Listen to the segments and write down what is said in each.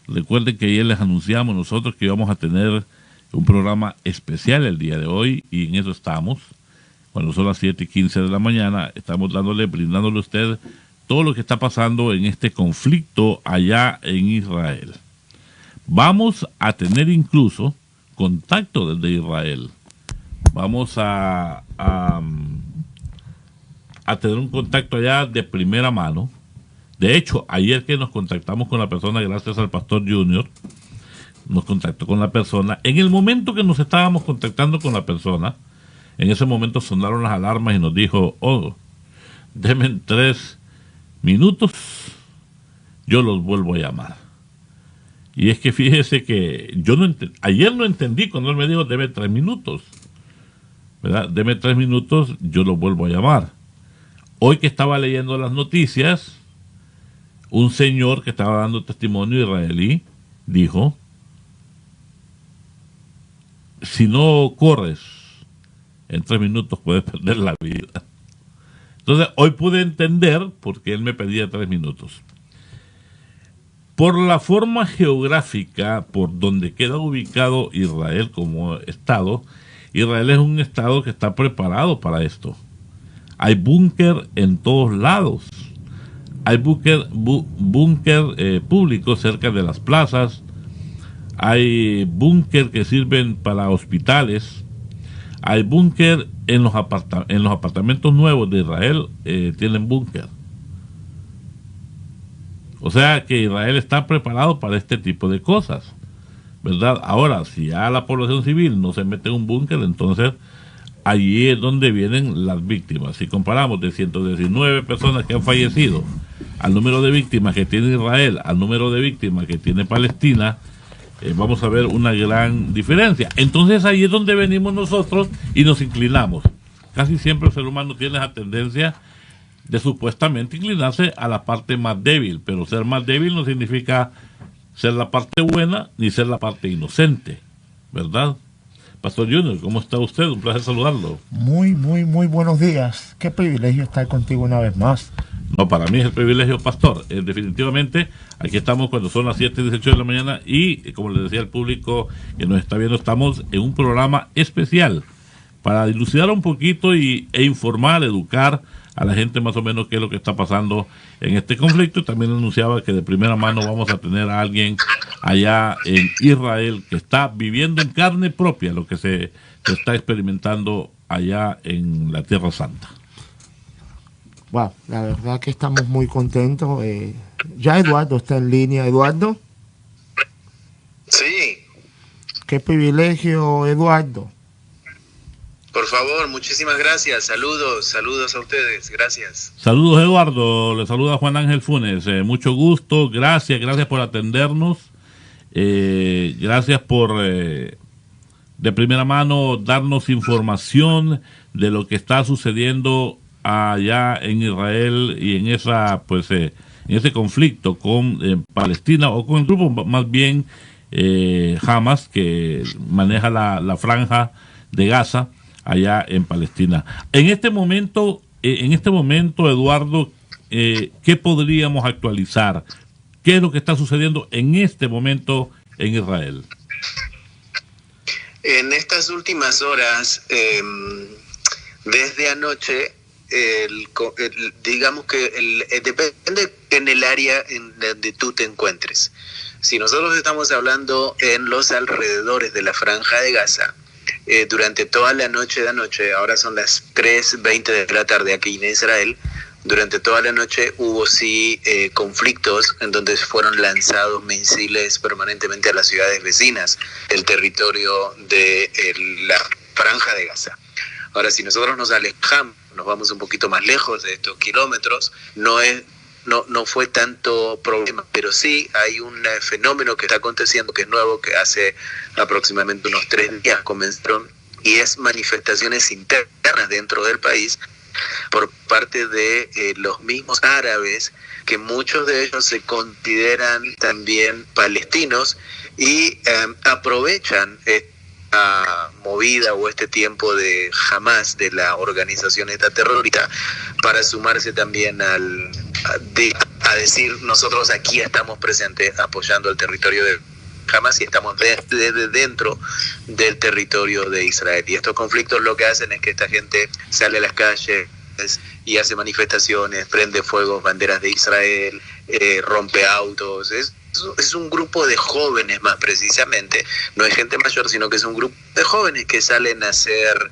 Recuerden que ayer les anunciamos nosotros que íbamos a tener un programa especial el día de hoy y en eso estamos. Cuando son las 7:15 de la mañana, estamos brindándole a usted todo lo que está pasando en este conflicto allá en Israel. Vamos a tener incluso contacto desde Israel. Vamos a tener un contacto allá de primera mano. De hecho, ayer que nos contactamos con la persona, gracias al Pastor Junior, nos contactó con la persona. En el momento que nos estábamos contactando con la persona, en ese momento sonaron las alarmas y nos dijo, denme 3 minutos, yo los vuelvo a llamar. Y es que fíjese que yo ayer no entendí cuando él me dijo, deme 3 minutos, ¿verdad? Deme 3 minutos, yo los vuelvo a llamar. Hoy que estaba leyendo las noticias, un señor que estaba dando testimonio israelí dijo, si no corres en 3 minutos puedes perder la vida. Entonces hoy pude entender por qué él me pedía 3 minutos. Por la forma geográfica por donde queda ubicado Israel como estado, Israel es un estado que está preparado para esto. Hay búnker en todos lados. Hay búnker públicos cerca de las plazas. Hay búnker que sirven para hospitales. Hay búnker en los apartamentos nuevos de Israel, tienen búnker. O sea que Israel está preparado para este tipo de cosas, ¿verdad? Ahora, si ya la población civil no se mete en un búnker, entonces allí es donde vienen las víctimas. Si comparamos de 119 personas que han fallecido al número de víctimas que tiene Israel, al número de víctimas que tiene Palestina, vamos a ver una gran diferencia. Entonces ahí es donde venimos nosotros y nos inclinamos. Casi siempre el ser humano tiene esa tendencia de supuestamente inclinarse a la parte más débil, pero ser más débil no significa ser la parte buena ni ser la parte inocente, ¿verdad? Pastor Junior, ¿cómo está usted? Un placer saludarlo. Muy buenos días. Qué privilegio estar contigo una vez más. No, para mí es el privilegio, pastor. Definitivamente, aquí estamos cuando son las 7:18 de la mañana y, como les decía al público que nos está viendo, estamos en un programa especial para dilucidar un poquito e informar, educar a la gente más o menos qué es lo que está pasando en este conflicto. También anunciaba que de primera mano vamos a tener a alguien allá en Israel que está viviendo en carne propia lo que se está experimentando allá en la Tierra Santa. Wow, la verdad que estamos muy contentos. Ya Eduardo está en línea. Eduardo. Sí. Qué privilegio, Eduardo. Por favor, muchísimas gracias. Saludos a ustedes. Gracias. Saludos, Eduardo. Le saluda Juan Ángel Funes. Mucho gusto. Gracias por atendernos. Gracias por de primera mano darnos información de lo que está sucediendo allá en Israel y en en ese conflicto con Palestina, o con el grupo más bien Hamas, que maneja la franja de Gaza allá en Palestina. En este momento, Eduardo, ¿qué podríamos actualizar? ¿Qué es lo que está sucediendo en este momento en Israel? En estas últimas horas, desde anoche, digamos que depende en el área en donde tú te encuentres. Si nosotros estamos hablando en los alrededores de la franja de Gaza, durante toda la noche de anoche, ahora son las 3:20 de la tarde aquí en Israel, durante toda la noche hubo conflictos en donde fueron lanzados misiles permanentemente a las ciudades vecinas del territorio de la franja de Gaza. Ahora, si nosotros nos alejamos, nos vamos un poquito más lejos de estos kilómetros, no fue tanto problema, pero sí hay un fenómeno que está aconteciendo, que es nuevo, que hace aproximadamente unos 3 días comenzaron, y es manifestaciones internas dentro del país por parte de los mismos árabes, que muchos de ellos se consideran también palestinos y aprovechan esta movida o este tiempo de Hamas, de la organización esta terrorista, para sumarse también a decir nosotros aquí estamos presentes apoyando el territorio de Hamas y estamos desde dentro del territorio de Israel. Y estos conflictos lo que hacen es que esta gente sale a las calles y hace manifestaciones, prende fuegos, banderas de Israel, rompe autos. Es un grupo de jóvenes más precisamente, no es gente mayor, sino que es un grupo de jóvenes que salen a hacer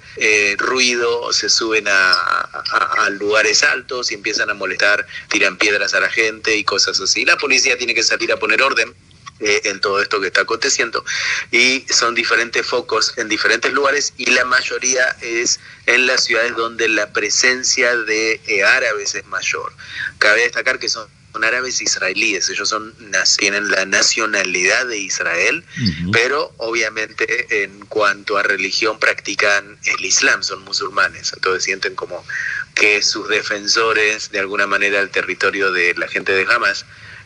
ruido, se suben a lugares altos y empiezan a molestar, tiran piedras a la gente y cosas así. La policía tiene que salir a poner orden en todo esto que está aconteciendo, y son diferentes focos en diferentes lugares, y la mayoría es en las ciudades donde la presencia de árabes es mayor. Cabe destacar que son árabes israelíes, ellos tienen la nacionalidad de Israel, pero obviamente en cuanto a religión practican el Islam, son musulmanes, entonces sienten como que sus defensores, de alguna manera, el territorio de la gente de Hamas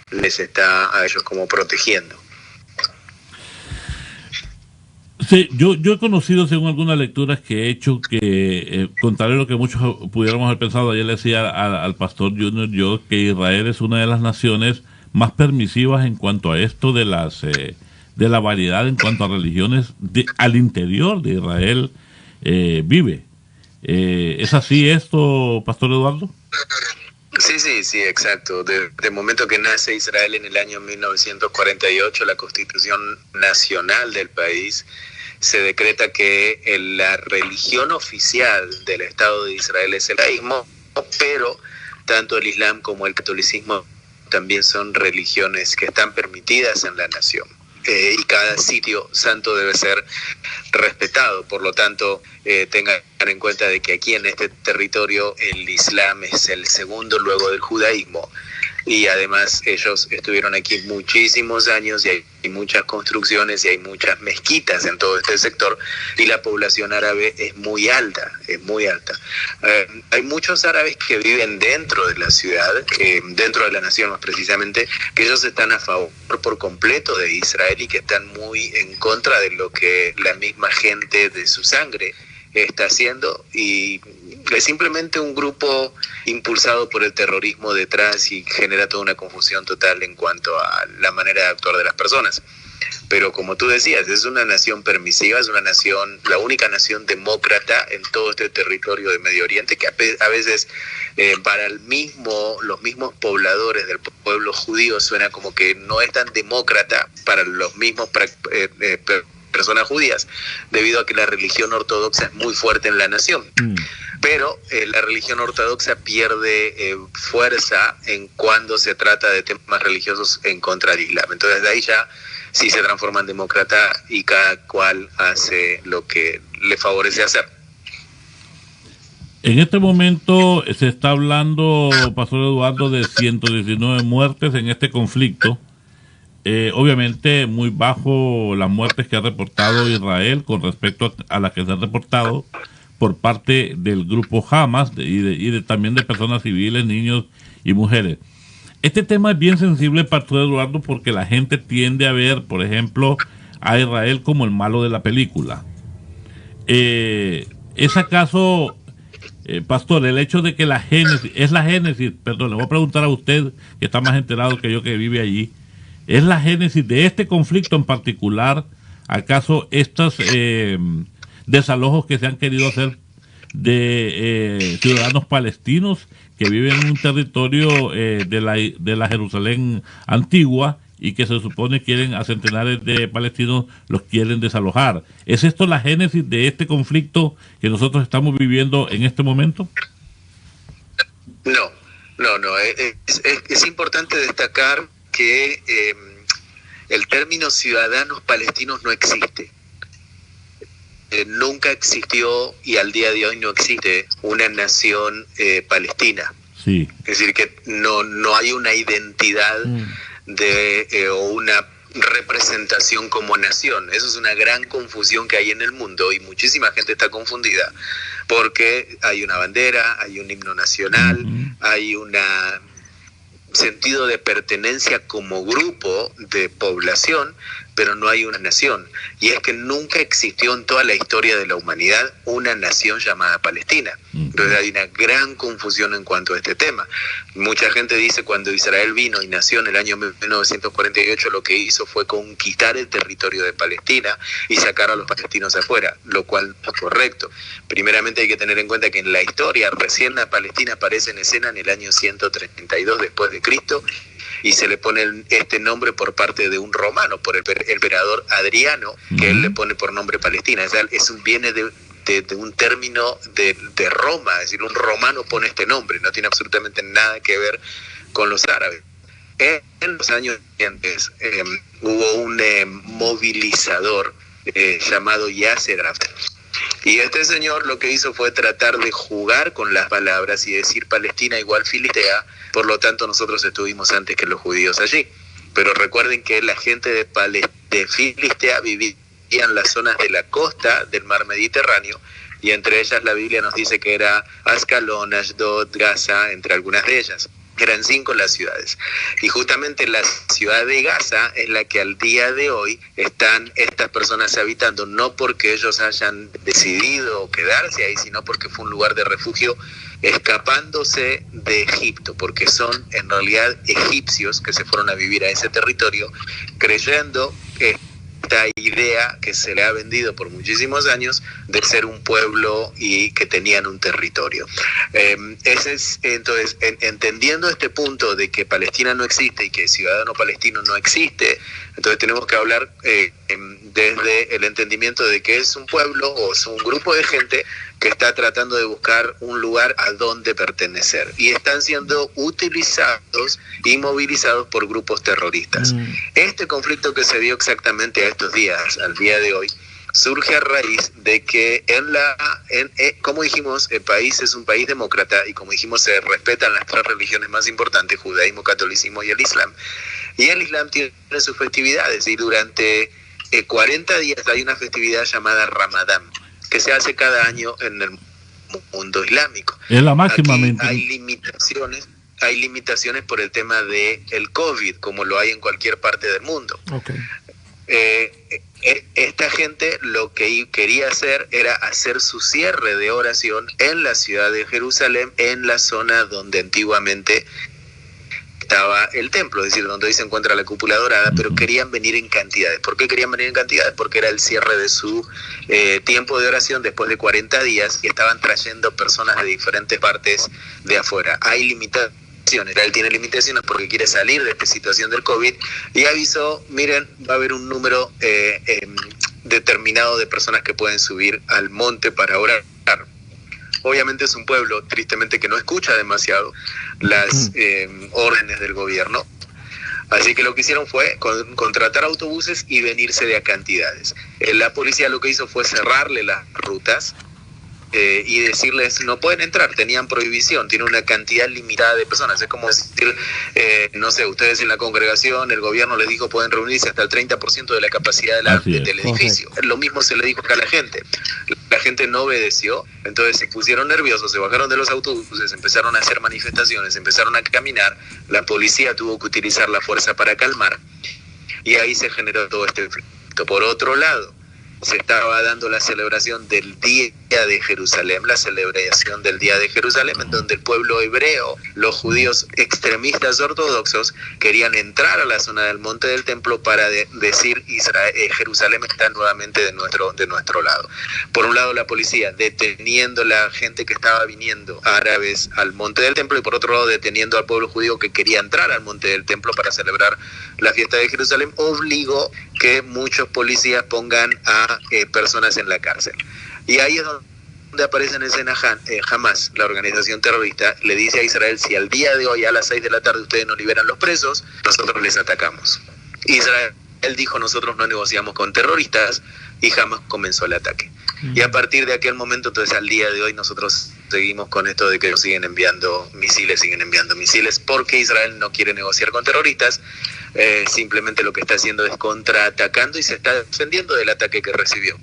les está a ellos como protegiendo. Sí, yo he conocido, según algunas lecturas que he hecho, que contrario a lo que muchos pudiéramos haber pensado, ayer le decía al pastor Junior yo que Israel es una de las naciones más permisivas en cuanto a esto de la variedad en cuanto a religiones al interior de Israel vive. ¿Es así esto, pastor Eduardo? Sí, exacto. De momento que nace Israel en el año 1948, la Constitución Nacional del país se decreta que la religión oficial del Estado de Israel es el judaísmo, pero tanto el Islam como el catolicismo también son religiones que están permitidas en la nación. Y cada sitio santo debe ser respetado. Por lo tanto, tengan en cuenta de que aquí en este territorio el Islam es el segundo luego del judaísmo. Y además ellos estuvieron aquí muchísimos años y hay muchas construcciones y hay muchas mezquitas en todo este sector, y la población árabe es muy alta, hay muchos árabes que viven dentro de la ciudad, dentro de la nación más precisamente, que ellos están a favor por completo de Israel y que están muy en contra de lo que la misma gente de su sangre está haciendo, y es simplemente un grupo impulsado por el terrorismo detrás y genera toda una confusión total en cuanto a la manera de actuar de las personas. Pero como tú decías, es una nación permisiva, es una nación, la única nación demócrata en todo este territorio de Medio Oriente, que a veces para los mismos pobladores del pueblo judío suena como que no es tan demócrata para los mismos personas judías, debido a que la religión ortodoxa es muy fuerte en la nación. Pero la religión ortodoxa pierde fuerza en cuando se trata de temas religiosos en contra del Islam. Entonces de ahí ya sí se transforma en demócrata y cada cual hace lo que le favorece hacer. En este momento se está hablando, pastor Eduardo, de 119 muertes en este conflicto. Obviamente muy bajo las muertes que ha reportado Israel con respecto a las que se han reportado por parte del grupo Hamas y también de personas civiles, niños y mujeres. Este tema es bien sensible, pastor Eduardo, porque la gente tiende a ver, por ejemplo, a Israel como el malo de la película. ¿Es acaso, pastor, el hecho de que le voy a preguntar a usted, que está más enterado que yo, que vive allí, ¿es la génesis de este conflicto en particular, acaso estos desalojos que se han querido hacer de ciudadanos palestinos que viven en un territorio de la Jerusalén antigua y que se supone quieren a centenares de palestinos, los quieren desalojar? ¿Es esto la génesis de este conflicto que nosotros estamos viviendo en este momento? No. Es importante destacar que el término ciudadanos palestinos no existe. Nunca existió y al día de hoy no existe una nación palestina. Sí. Es decir, que no hay una identidad o una representación como nación. Eso es una gran confusión que hay en el mundo y muchísima gente está confundida porque hay una bandera, hay un himno nacional, hay una sentido de pertenencia como grupo de población, pero no hay una nación. Y es que nunca existió en toda la historia de la humanidad una nación llamada Palestina. Entonces hay una gran confusión en cuanto a este tema. Mucha gente dice cuando Israel vino y nació en el año 1948, lo que hizo fue conquistar el territorio de Palestina y sacar a los palestinos afuera, lo cual no es correcto. Primeramente hay que tener en cuenta que en la historia recién la Palestina aparece en escena en el año 132 después de Cristo, y se le pone este nombre por parte de un romano, por el emperador Adriano, que él le pone por nombre Palestina. Viene de un término de Roma, es decir, un romano pone este nombre, no tiene absolutamente nada que ver con los árabes. En los años siguientes hubo un movilizador llamado Yasser Arafat. Y este señor lo que hizo fue tratar de jugar con las palabras y decir Palestina igual Filistea, por lo tanto nosotros estuvimos antes que los judíos allí. Pero recuerden que la gente de Filistea vivía en las zonas de la costa del mar Mediterráneo, y entre ellas la Biblia nos dice que era Ascalón, Ashdod, Gaza, entre algunas de ellas. Eran 5 las ciudades. Y justamente la ciudad de Gaza es la que al día de hoy están estas personas habitando, no porque ellos hayan decidido quedarse ahí, sino porque fue un lugar de refugio escapándose de Egipto, porque son en realidad egipcios que se fueron a vivir a ese territorio creyendo que esta idea que se le ha vendido por muchísimos años de ser un pueblo y que tenían un territorio. Entonces, entendiendo este punto de que Palestina no existe y que ciudadano palestino no existe, entonces tenemos que hablar desde el entendimiento de que es un pueblo o es un grupo de gente que está tratando de buscar un lugar a donde pertenecer, y están siendo utilizados y movilizados por grupos terroristas. Este conflicto que se dio exactamente a estos días, al día de hoy, surge a raíz de que como dijimos, el país es un país demócrata, y como dijimos, se respetan las 3 religiones más importantes, judaísmo, catolicismo y el islam. Y el islam tiene sus festividades, y durante 40 días hay una festividad llamada Ramadán, que se hace cada año en el mundo islámico. Es la máxima. Aquí hay limitaciones por el tema del COVID, como lo hay en cualquier parte del mundo. Okay. Esta gente lo que quería hacer era hacer su cierre de oración en la ciudad de Jerusalén, en la zona donde antiguamente estaba el templo, es decir, donde hoy se encuentra la cúpula dorada, pero querían venir en cantidades. ¿Por qué querían venir en cantidades? Porque era el cierre de su tiempo de oración después de 40 días, y estaban trayendo personas de diferentes partes de afuera. Hay limitaciones. Él tiene limitaciones porque quiere salir de esta situación del COVID, y avisó, miren, va a haber un número determinado de personas que pueden subir al monte para orar. Obviamente es un pueblo, tristemente, que no escucha demasiado las órdenes del gobierno. Así que lo que hicieron fue contratar autobuses y venirse de a cantidades. La policía lo que hizo fue cerrarle las rutas y decirles no pueden entrar, tenían prohibición, tiene una cantidad limitada de personas. Es como decir, no sé, ustedes en la congregación, el gobierno les dijo pueden reunirse hasta el 30% de la capacidad del edificio. Lo mismo se le dijo acá a la gente. La gente no obedeció, entonces se pusieron nerviosos, se bajaron de los autobuses, empezaron a hacer manifestaciones, empezaron a caminar, la policía tuvo que utilizar la fuerza para calmar, y ahí se generó todo este conflicto. Por otro lado, se estaba dando la celebración del Día de Jerusalén, en donde el pueblo hebreo, los judíos extremistas ortodoxos, querían entrar a la zona del monte del templo para decir Jerusalén está nuevamente de nuestro lado. Por un lado, la policía deteniendo a la gente que estaba viniendo, árabes, al monte del templo, y por otro lado deteniendo al pueblo judío que quería entrar al monte del templo para celebrar la fiesta de Jerusalén, obligó que muchos policías pongan a personas en la cárcel. Y ahí es donde aparece en escena Hamas, la organización terrorista, le dice a Israel, si al día de hoy a las 6 de la tarde ustedes no liberan los presos, nosotros les atacamos. Israel dijo, nosotros no negociamos con terroristas, y Hamas comenzó el ataque. Y a partir de aquel momento, entonces al día de hoy nosotros seguimos con esto de que nos siguen enviando misiles, porque Israel no quiere negociar con terroristas. Simplemente lo que está haciendo es contraatacando y se está defendiendo del ataque que recibió.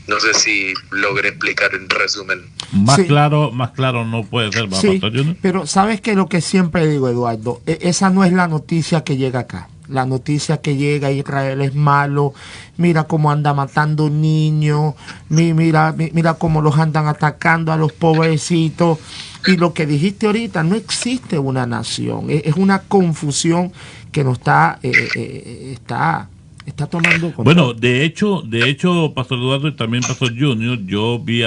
No sé si logré explicar en resumen. Más claro no puede ser. Sí, pero sabes que lo que siempre digo, Eduardo, esa no es la noticia que llega acá. la noticia que llega: Israel es malo, mira cómo anda matando niños, mira cómo los andan atacando a los pobrecitos. Y lo que dijiste ahorita, no existe una nación, es una confusión que nos está tomando control. Bueno, de hecho, Pastor Eduardo y también Pastor Junior, yo vi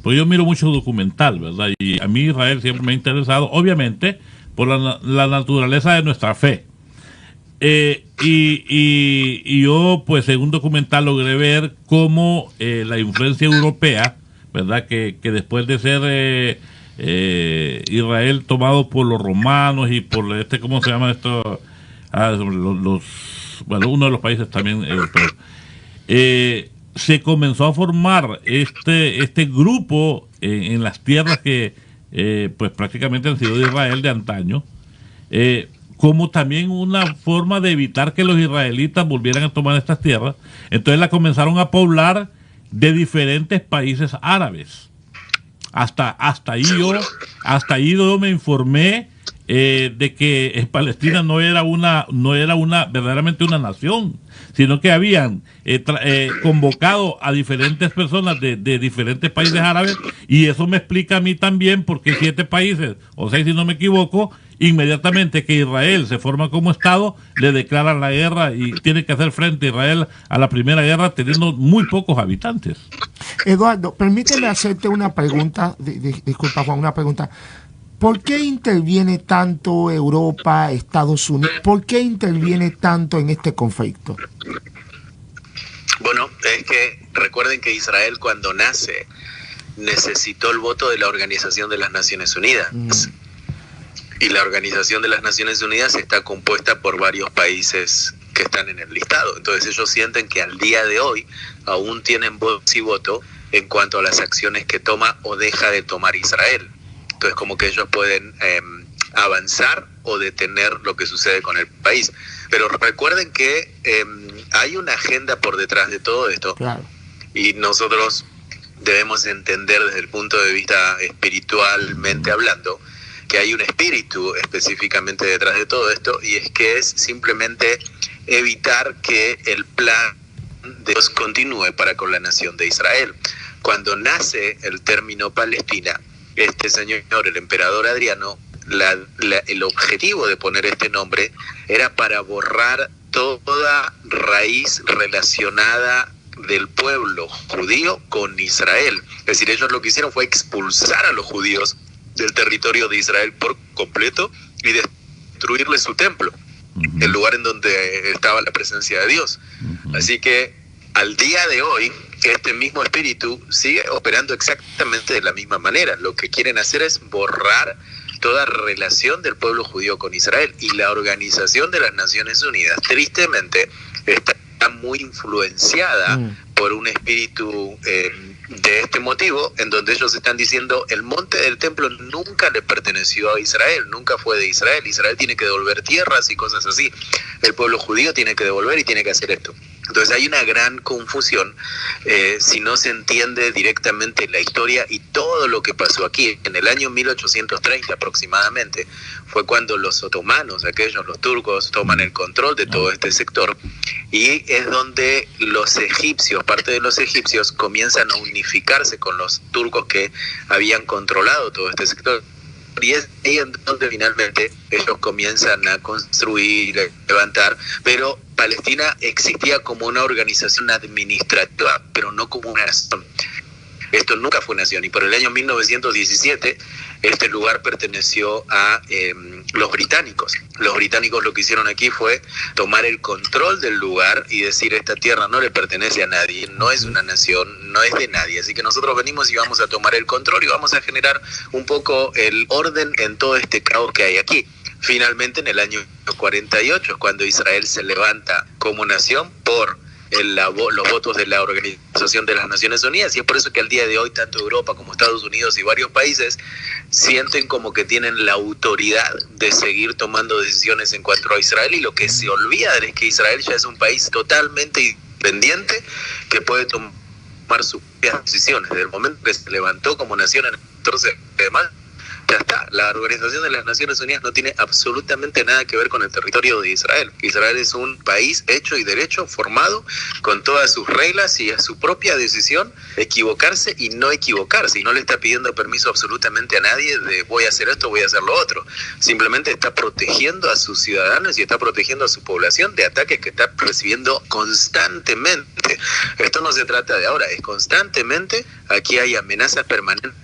pues yo miro mucho documental, ¿verdad? Y a mí Israel siempre me ha interesado, obviamente, por la naturaleza de nuestra fe. Y yo, pues, en un documental logré ver cómo la influencia europea, ¿verdad? Que después de ser Israel tomado por los romanos y por ¿cómo se llama esto? Bueno, uno de los países también europeos. Se comenzó a formar este grupo en las tierras que pues prácticamente han sido de Israel de antaño, como también una forma de evitar que los israelitas volvieran a tomar estas tierras. Entonces la comenzaron a poblar de diferentes países árabes. Hasta ahí yo me informé de que Palestina no era verdaderamente una nación, sino que habían convocado a diferentes personas de diferentes países árabes, y eso me explica a mí también por qué 7 países, o 6 si no me equivoco, inmediatamente que Israel se forma como Estado, le declaran la guerra y tiene que hacer frente a Israel a la primera guerra teniendo muy pocos habitantes. Eduardo, permíteme hacerte una pregunta, disculpa Juan, una pregunta. ¿Por qué interviene tanto Europa, Estados Unidos? ¿Por qué interviene tanto en este conflicto? Bueno, es que recuerden que Israel cuando nace necesitó el voto de la Organización de las Naciones Unidas. Y la Organización de las Naciones Unidas está compuesta por varios países que están en el listado. Entonces ellos sienten que al día de hoy aún tienen voz y voto en cuanto a las acciones que toma o deja de tomar Israel. Entonces como que ellos pueden avanzar o detener lo que sucede con el país. Pero recuerden que hay una agenda por detrás de todo esto. Claro. Y nosotros debemos entender desde el punto de vista espiritualmente hablando que hay un espíritu específicamente detrás de todo esto, y es que es simplemente evitar que el plan de Dios continúe para con la nación de Israel. Cuando nace el término Palestina, este señor, el emperador Adriano, el objetivo de poner este nombre era para borrar toda raíz relacionada del pueblo judío con Israel. Es decir, ellos lo que hicieron fue expulsar a los judíos del territorio de Israel por completo y destruirle su templo, el lugar en donde estaba la presencia de Dios. Así que al día de hoy este mismo espíritu sigue operando exactamente de la misma manera. Lo que quieren hacer es borrar toda relación del pueblo judío con Israel, y la Organización de las Naciones Unidas tristemente está muy influenciada por un espíritu de este motivo, en donde ellos están diciendo el monte del templo nunca le perteneció a Israel, nunca fue de Israel. Israel tiene que devolver tierras y cosas así. El pueblo judío tiene que devolver y tiene que hacer esto. Entonces hay una gran confusión si no se entiende directamente la historia y todo lo que pasó aquí. En el año 1830 aproximadamente fue cuando los otomanos, los turcos, toman el control de todo este sector, y es donde los egipcios, parte de los egipcios, comienzan a unificarse con los turcos que habían controlado todo este sector. Y es ahí en donde finalmente ellos comienzan a construir, a levantar, pero Palestina existía como una organización administrativa, pero no como una nación. Esto nunca fue nación, y por el año 1917 este lugar perteneció a los británicos. Los británicos lo que hicieron aquí fue tomar el control del lugar y decir: esta tierra no le pertenece a nadie, no es una nación, no es de nadie, así que nosotros venimos y vamos a tomar el control y vamos a generar un poco el orden en todo este caos que hay aquí. Finalmente, en el año 48 es cuando Israel se levanta como nación por los votos de la Organización de las Naciones Unidas, y es por eso que al día de hoy tanto Europa como Estados Unidos y varios países sienten como que tienen la autoridad de seguir tomando decisiones en cuanto a Israel, y lo que se olvida es que Israel ya es un país totalmente independiente que puede tomar sus propias decisiones. Desde el momento que se levantó como nación en el 14 de mayo Ya está, la Organización de las Naciones Unidas no tiene absolutamente nada que ver con el territorio de Israel. Israel es un país hecho y derecho, formado, con todas sus reglas y a su propia decisión equivocarse y no equivocarse. Y no le está pidiendo permiso absolutamente a nadie de voy a hacer esto, voy a hacer lo otro. Simplemente está protegiendo a sus ciudadanos y está protegiendo a su población de ataques que está recibiendo constantemente. Esto no se trata de ahora, es constantemente. Aquí hay amenazas permanentes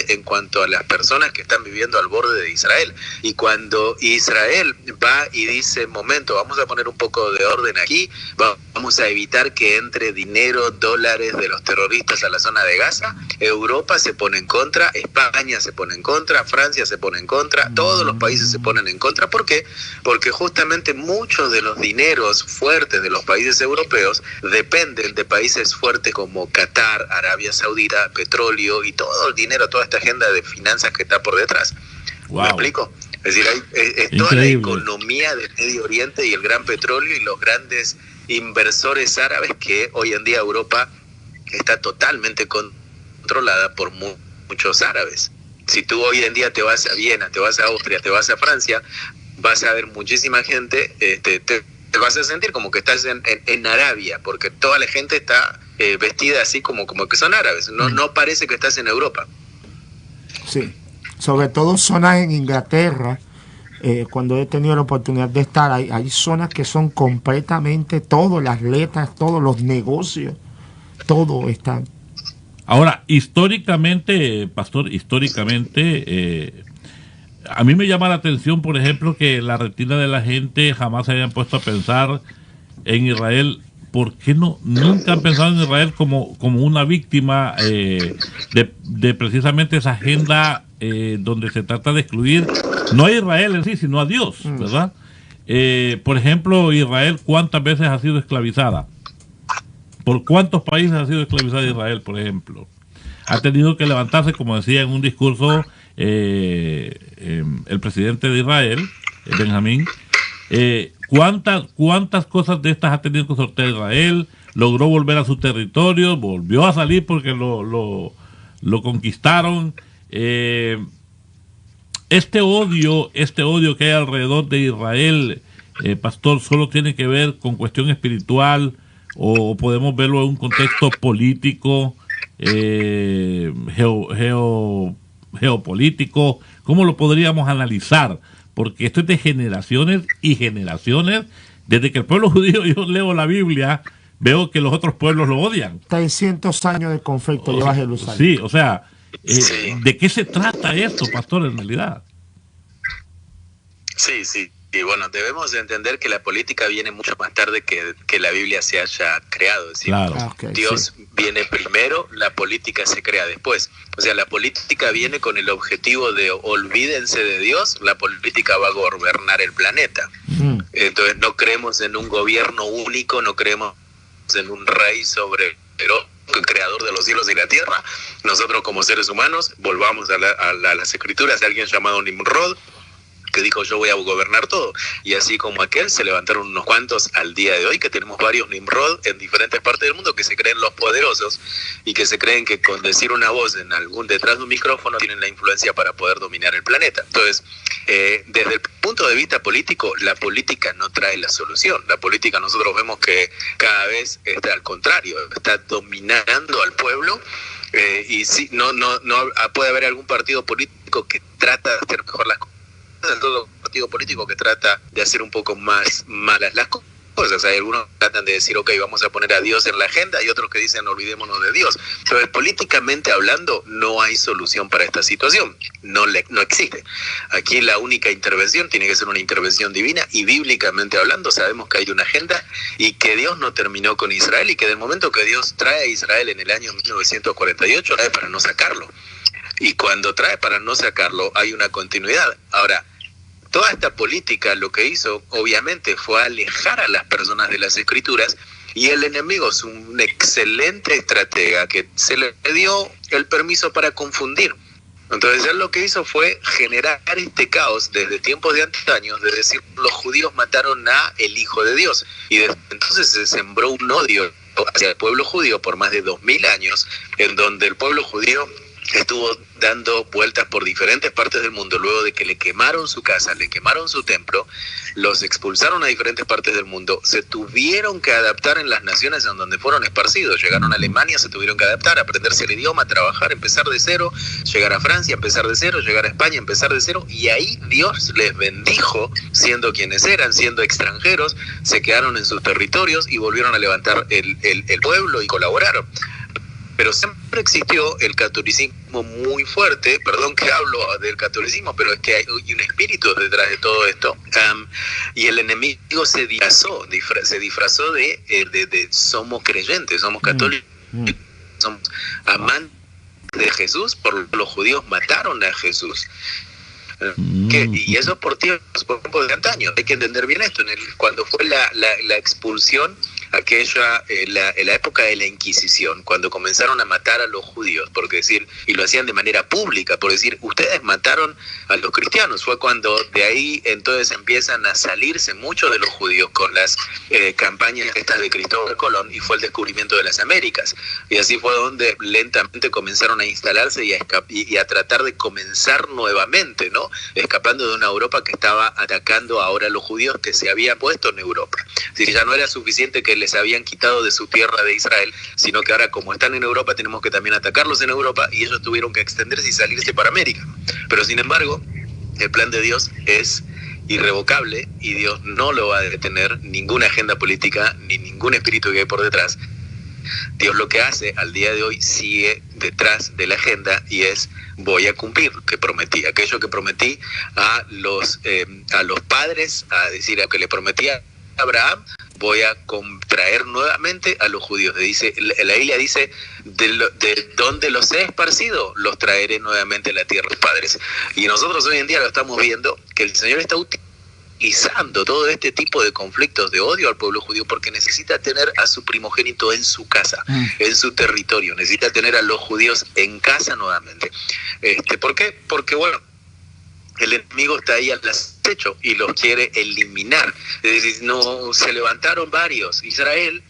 en cuanto a las personas que están viviendo al borde de Israel. Y cuando Israel va y dice, momento, vamos a poner un poco de orden aquí, vamos a evitar que entre dinero, dólares de los terroristas a la zona de Gaza, Europa se pone en contra, España se pone en contra, Francia se pone en contra, todos los países se ponen en contra. ¿Por qué? Porque justamente muchos de los dineros fuertes de los países europeos dependen de países fuertes como Qatar, Arabia Saudita, petróleo y todo el dinero, toda esta agenda de finanzas que está por detrás. Wow. ¿Me explico? Es decir, es toda la economía del Medio Oriente y el gran petróleo y los grandes inversores árabes que hoy en día Europa está totalmente controlada por muchos árabes. Si tú hoy en día te vas a Viena, te vas a Austria, te vas a Francia, vas a ver muchísima gente, te vas a sentir como que estás en Arabia, porque toda la gente está vestida así como que son árabes. No parece que estás en Europa. Sí, sobre todo zonas en Inglaterra, cuando he tenido la oportunidad de estar, hay zonas que son completamente todo, las letras, todos los negocios, todo están. Ahora, históricamente, pastor, a mí me llama la atención, por ejemplo, que la retina de la gente jamás se hayan puesto a pensar en Israel. ¿Por qué nunca han pensado en Israel como una víctima de precisamente esa agenda donde se trata de excluir no a Israel en sí, sino a Dios, ¿verdad? Por ejemplo, Israel, ¿cuántas veces ha sido esclavizada? ¿Por cuántos países ha sido esclavizada Israel, por ejemplo? Ha tenido que levantarse, como decía en un discurso el presidente de Israel, Benjamín, ¿cuántas cosas de estas ha tenido que sortear Israel? Logró volver a su territorio, volvió a salir porque lo conquistaron. Este odio que hay alrededor de Israel, pastor, ¿solo tiene que ver con cuestión espiritual o podemos verlo en un contexto político, geopolítico? ¿Cómo lo podríamos analizar? Porque esto es de generaciones y generaciones. Desde que el pueblo judío, yo leo la Biblia, veo que los otros pueblos lo odian. 300 años de conflicto lleva Jerusalén. Sí, o sea, Sí. ¿de qué se trata esto, pastor, en realidad? Sí. Y bueno, debemos entender que la política viene mucho más tarde que la Biblia se haya creado. Es decir, Claro. Dios viene primero, la política se crea después. O sea, la política viene con el objetivo de olvídense de Dios, la política va a gobernar el planeta. Entonces no creemos en un gobierno único, no creemos en un rey sobre el creador de los cielos y la tierra. Nosotros como seres humanos, volvamos a las escrituras de alguien llamado Nimrod, que dijo yo voy a gobernar todo, y así como aquel se levantaron unos cuantos al día de hoy, que tenemos varios Nimrod en diferentes partes del mundo que se creen los poderosos y que se creen que con decir una voz detrás de un micrófono tienen la influencia para poder dominar el planeta. Entonces, desde el punto de vista político, la política no trae la solución. La política nosotros vemos que cada vez está al contrario, está dominando al pueblo. Y sí, no puede haber algún partido político que trata de hacer mejor las cosas. En todo partido político que trata de hacer un poco más malas las cosas. Hay algunos que tratan de decir, ok, vamos a poner a Dios en la agenda, y otros que dicen, olvidémonos de Dios. Entonces, políticamente hablando, no hay solución para esta situación. No existe. Aquí la única intervención tiene que ser una intervención divina, y bíblicamente hablando sabemos que hay una agenda y que Dios no terminó con Israel, y que del momento que Dios trae a Israel en el año 1948, trae para no sacarlo. Y cuando trae para no sacarlo, hay una continuidad. Ahora, toda esta política lo que hizo, obviamente, fue alejar a las personas de las escrituras, y el enemigo es un excelente estratega que se le dio el permiso para confundir. Entonces él lo que hizo fue generar este caos desde tiempos de antaño, de decir los judíos mataron a el Hijo de Dios, y desde entonces se sembró un odio hacia el pueblo judío por más de 2000 años, en donde el pueblo judío estuvo dando vueltas por diferentes partes del mundo luego de que le quemaron su casa, le quemaron su templo, los expulsaron a diferentes partes del mundo, se tuvieron que adaptar en las naciones en donde fueron esparcidos. Llegaron a Alemania, se tuvieron que adaptar, aprenderse el idioma, trabajar, empezar de cero, llegar a Francia, empezar de cero, llegar a España, empezar de cero, y ahí Dios les bendijo, siendo quienes eran, siendo extranjeros, se quedaron en sus territorios y volvieron a levantar el pueblo y colaboraron. Pero siempre existió el catolicismo muy fuerte, perdón que hablo del catolicismo, pero es que hay un espíritu detrás de todo esto, y el enemigo se disfrazó de somos creyentes, somos católicos, somos amantes de Jesús, por los judíos mataron a Jesús. Y eso por tiempos de antaño. Hay que entender bien esto. Cuando fue la expulsión, aquella la época de la Inquisición, cuando comenzaron a matar a los judíos, y lo hacían de manera pública, por decir, ustedes mataron a los cristianos, fue cuando de ahí entonces empiezan a salirse muchos de los judíos con las campañas estas de Cristóbal Colón, y fue el descubrimiento de las Américas, y así fue donde lentamente comenzaron a instalarse y a tratar de comenzar nuevamente, ¿no? Escapando de una Europa que estaba atacando ahora a los judíos que se había puesto en Europa. Así que ya no era suficiente que les habían quitado de su tierra de Israel, sino que ahora, como están en Europa, tenemos que también atacarlos en Europa, y ellos tuvieron que extenderse y salirse para América. Pero sin embargo, el plan de Dios es irrevocable y Dios no lo va a detener, ninguna agenda política ni ningún espíritu que hay por detrás. Dios lo que hace al día de hoy sigue detrás de la agenda, y es: voy a cumplir lo que prometí, aquello que prometí a los padres, a decir, a que le prometí a Abraham, voy a traer nuevamente a los judíos. La Biblia dice, de donde los he esparcido, los traeré nuevamente a la tierra de los padres. Y nosotros hoy en día lo estamos viendo, que el Señor está utilizando todo este tipo de conflictos de odio al pueblo judío, porque necesita tener a su primogénito en su casa, en su territorio, necesita tener a los judíos en casa nuevamente. ¿Por qué? Porque, bueno, el enemigo está ahí al acecho y los quiere eliminar. Es decir, no, se levantaron varios. Israel,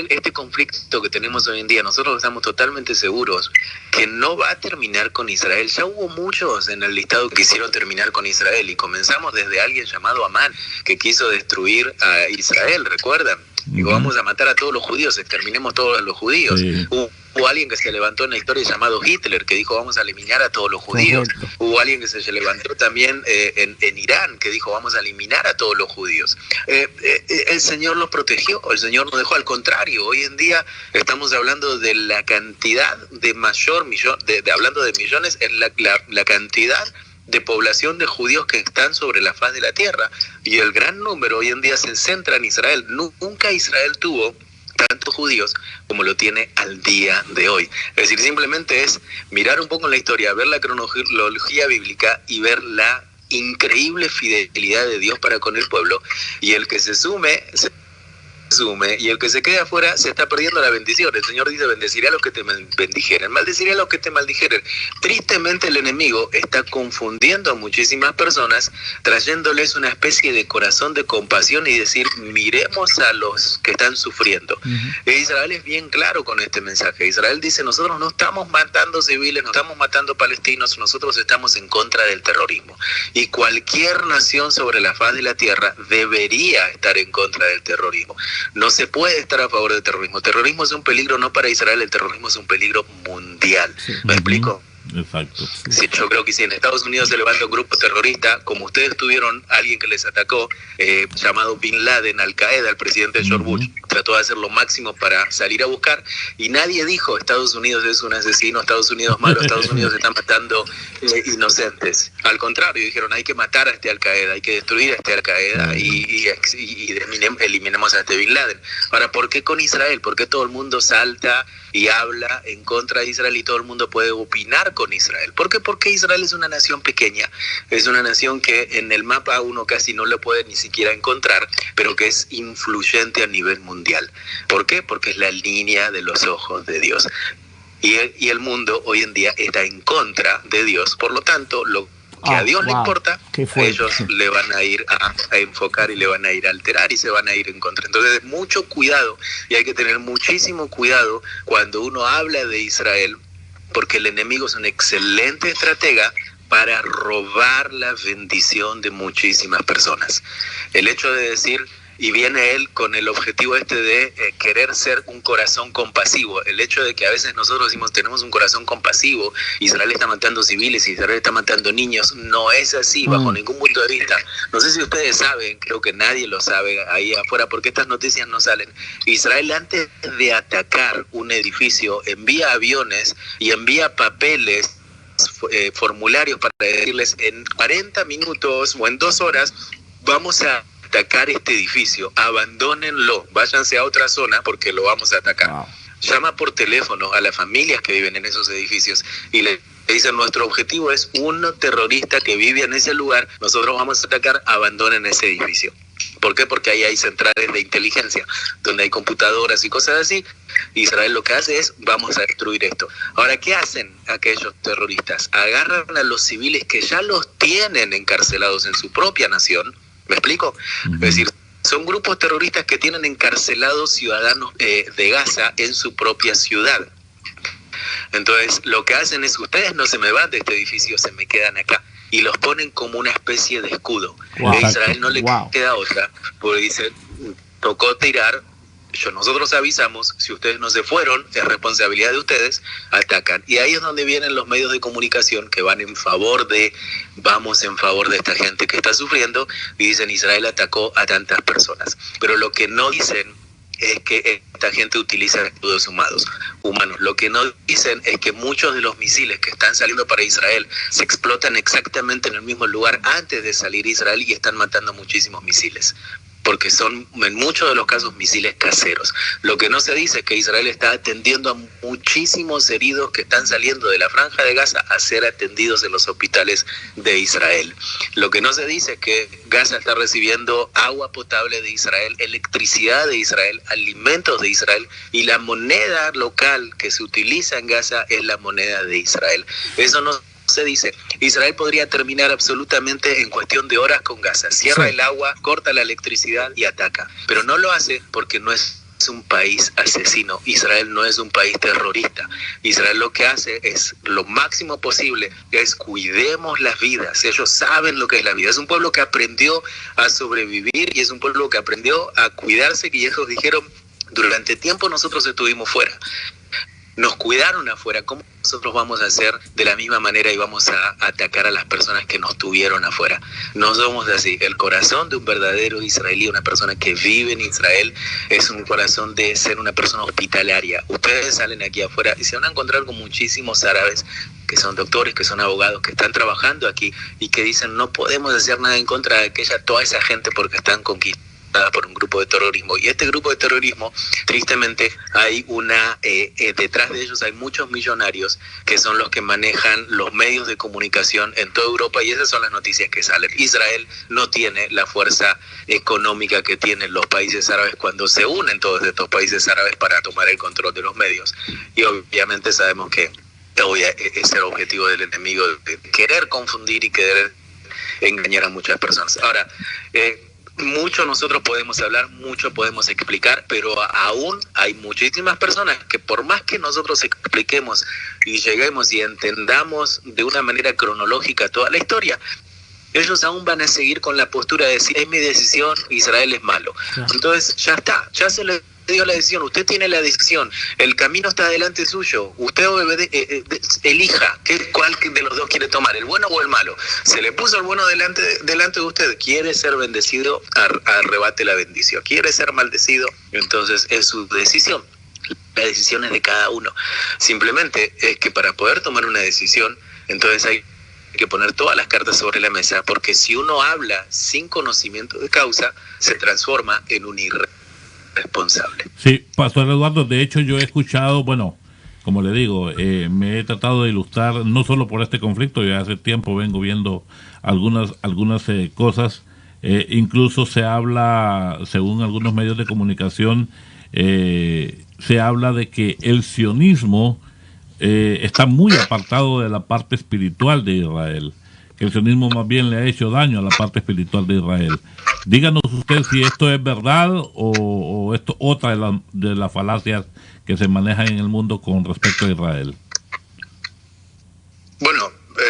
este conflicto que tenemos hoy en día, nosotros estamos totalmente seguros que no va a terminar con Israel. Ya hubo muchos en el listado que quisieron terminar con Israel, y comenzamos desde alguien llamado Amán, que quiso destruir a Israel, ¿recuerdan? Digo, vamos a matar a todos los judíos, exterminemos todos los judíos. Sí. Hubo alguien que se levantó en la historia llamado Hitler, que dijo, vamos a eliminar a todos los judíos. Correcto. Hubo alguien que se levantó también en Irán, que dijo, vamos a eliminar a todos los judíos. El Señor los protegió, el Señor no dejó, al contrario. Hoy en día estamos hablando de la cantidad de hablando de millones, en la cantidad de población de judíos que están sobre la faz de la tierra, y el gran número hoy en día se centra en Israel. Nunca Israel tuvo tantos judíos como lo tiene al día de hoy. Es decir, simplemente es mirar un poco en la historia, ver la cronología bíblica y ver la increíble fidelidad de Dios para con el pueblo, y el que se sume, y el que se quede afuera se está perdiendo la bendición. El Señor dice, bendeciré a los que te bendijeren, maldeciré a los que te maldijeren. Tristemente el enemigo está confundiendo a muchísimas personas, trayéndoles una especie de corazón de compasión y decir, miremos a los que están sufriendo. Israel es bien claro con este mensaje. Israel dice, nosotros no estamos matando civiles, no estamos matando palestinos, nosotros estamos en contra del terrorismo. Y cualquier nación sobre la faz de la tierra debería estar en contra del terrorismo. No se puede estar a favor del terrorismo. El terrorismo es un peligro no para Israel, el terrorismo es un peligro mundial. Sí. ¿Me explico? Exacto. Sí, yo creo que si en Estados Unidos se levanta un grupo terrorista, como ustedes tuvieron alguien que les atacó, llamado Bin Laden, Al Qaeda, el presidente George Bush trató de hacer lo máximo para salir a buscar, y nadie dijo Estados Unidos es un asesino, Estados Unidos es malo, Estados Unidos está matando inocentes. Al contrario, dijeron, hay que matar a este Al Qaeda, hay que destruir a este Al Qaeda y eliminemos a este Bin Laden. Ahora, ¿por qué con Israel? ¿Por qué todo el mundo salta y habla en contra de Israel y todo el mundo puede opinar con Israel? ¿Por qué? Porque Israel es una nación pequeña, es una nación que en el mapa uno casi no lo puede ni siquiera encontrar, pero que es influyente a nivel mundial. ¿Por qué? Porque es la línea de los ojos de Dios. Y el mundo hoy en día está en contra de Dios, por lo tanto, lo que a Dios le importa, ellos le van a ir a enfocar y le van a ir a alterar y se van a ir en contra. Entonces, mucho cuidado, y hay que tener muchísimo cuidado cuando uno habla de Israel, porque el enemigo es un excelente estratega para robar la bendición de muchísimas personas. El hecho de decir, y viene él con el objetivo de querer ser un corazón compasivo. El hecho de que a veces nosotros decimos tenemos un corazón compasivo, Israel está matando civiles, Israel está matando niños, no es así bajo ningún punto de vista. No sé si ustedes saben, creo que nadie lo sabe ahí afuera, porque estas noticias no salen. Israel, antes de atacar un edificio, envía aviones y envía papeles, formularios para decirles en 40 minutos o en 2 horas vamos a atacar este edificio, abandónenlo, váyanse a otra zona porque lo vamos a atacar. Wow. Llama por teléfono a las familias que viven en esos edificios y le dicen, nuestro objetivo es un terrorista que vive en ese lugar, nosotros vamos a atacar, abandonen ese edificio. ¿Por qué? Porque ahí hay centrales de inteligencia, donde hay computadoras y cosas así. Israel lo que hace es, vamos a destruir esto. Ahora, ¿qué hacen aquellos terroristas? Agarran a los civiles que ya los tienen encarcelados en su propia nación. ¿Me explico? Es decir, son grupos terroristas que tienen encarcelados ciudadanos de Gaza en su propia ciudad. Entonces, lo que hacen es, ustedes no se me van de este edificio, se me quedan acá. Y los ponen como una especie de escudo. Wow. A Israel no le queda otra, porque dice, tocó tirar, nosotros avisamos, si ustedes no se fueron, es responsabilidad de ustedes, atacan. Y ahí es donde vienen los medios de comunicación que van vamos en favor de esta gente que está sufriendo, y dicen, Israel atacó a tantas personas. Pero lo que no dicen es que esta gente utiliza escudos humanos. Lo que no dicen es que muchos de los misiles que están saliendo para Israel se explotan exactamente en el mismo lugar antes de salir Israel y están matando muchísimos misiles, porque son en muchos de los casos misiles caseros. Lo que no se dice es que Israel está atendiendo a muchísimos heridos que están saliendo de la Franja de Gaza a ser atendidos en los hospitales de Israel. Lo que no se dice es que Gaza está recibiendo agua potable de Israel, electricidad de Israel, alimentos de Israel, y la moneda local que se utiliza en Gaza es la moneda de Israel. Eso no se dice. Israel podría terminar absolutamente en cuestión de horas con Gaza. Cierra el agua, corta la electricidad y ataca. Pero no lo hace porque no es un país asesino. Israel no es un país terrorista. Israel lo que hace es lo máximo posible, es cuidemos las vidas. Ellos saben lo que es la vida. Es un pueblo que aprendió a sobrevivir y es un pueblo que aprendió a cuidarse, y ellos dijeron, durante tiempo nosotros estuvimos fuera. Nos cuidaron afuera, ¿cómo nosotros vamos a hacer de la misma manera y vamos a atacar a las personas que nos tuvieron afuera? No somos así. El corazón de un verdadero israelí, una persona que vive en Israel, es un corazón de ser una persona hospitalaria. Ustedes salen aquí afuera y se van a encontrar con muchísimos árabes que son doctores, que son abogados, que están trabajando aquí y que dicen, no podemos hacer nada en contra de toda esa gente porque están conquistando por un grupo de terrorismo. Y este grupo de terrorismo, tristemente, hay detrás de ellos hay muchos millonarios que son los que manejan los medios de comunicación en toda Europa, y esas son las noticias que salen. Israel no tiene la fuerza económica que tienen los países árabes cuando se unen todos estos países árabes para tomar el control de los medios. Y obviamente sabemos que es el objetivo del enemigo, de querer confundir y querer engañar a muchas personas. Ahora, mucho nosotros podemos hablar, mucho podemos explicar, pero aún hay muchísimas personas que por más que nosotros expliquemos y lleguemos y entendamos de una manera cronológica toda la historia, ellos aún van a seguir con la postura de decir, es mi decisión, Israel es malo. Claro. Entonces ya está, ya se le dio la decisión, usted tiene la decisión, el camino está delante suyo, usted elija cuál de los dos quiere tomar, el bueno o el malo. Se le puso el bueno delante de usted, quiere ser bendecido, arrebate la bendición, quiere ser maldecido, entonces es su decisión. La decisión es de cada uno. Simplemente es que para poder tomar una decisión, entonces hay que poner todas las cartas sobre la mesa, porque si uno habla sin conocimiento de causa, se transforma en un irresponsable. Sí, Pastor Eduardo, de hecho yo he escuchado, bueno, como le digo, me he tratado de ilustrar, no solo por este conflicto, ya hace tiempo vengo viendo algunas cosas, incluso se habla, según algunos medios de comunicación, se habla de que el sionismo está muy apartado de la parte espiritual de Israel, que el sionismo más bien le ha hecho daño a la parte espiritual de Israel. Díganos usted si esto es verdad o esto otra de las falacias que se manejan en el mundo con respecto a Israel.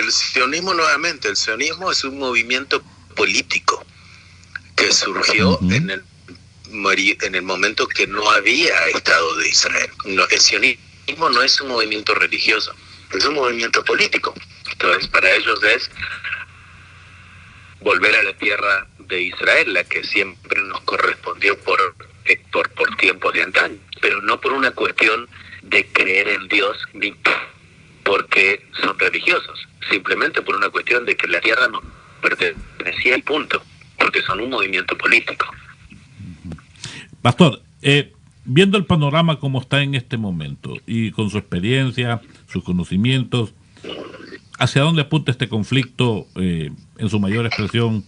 El sionismo, nuevamente, el sionismo es un movimiento político que surgió en el momento que no había Estado de Israel. No, el sionismo no es un movimiento religioso, es un movimiento político. Entonces, para ellos es volver a la tierra de Israel, la que siempre nos correspondió por tiempos de antaño, pero no por una cuestión de creer en Dios ni porque son religiosos, simplemente por una cuestión de que la tierra nos pertenecía, y punto, porque son un movimiento político. Pastor, viendo el panorama como está en este momento y con su experiencia, sus conocimientos, ¿hacia dónde apunta este conflicto en su mayor expresión?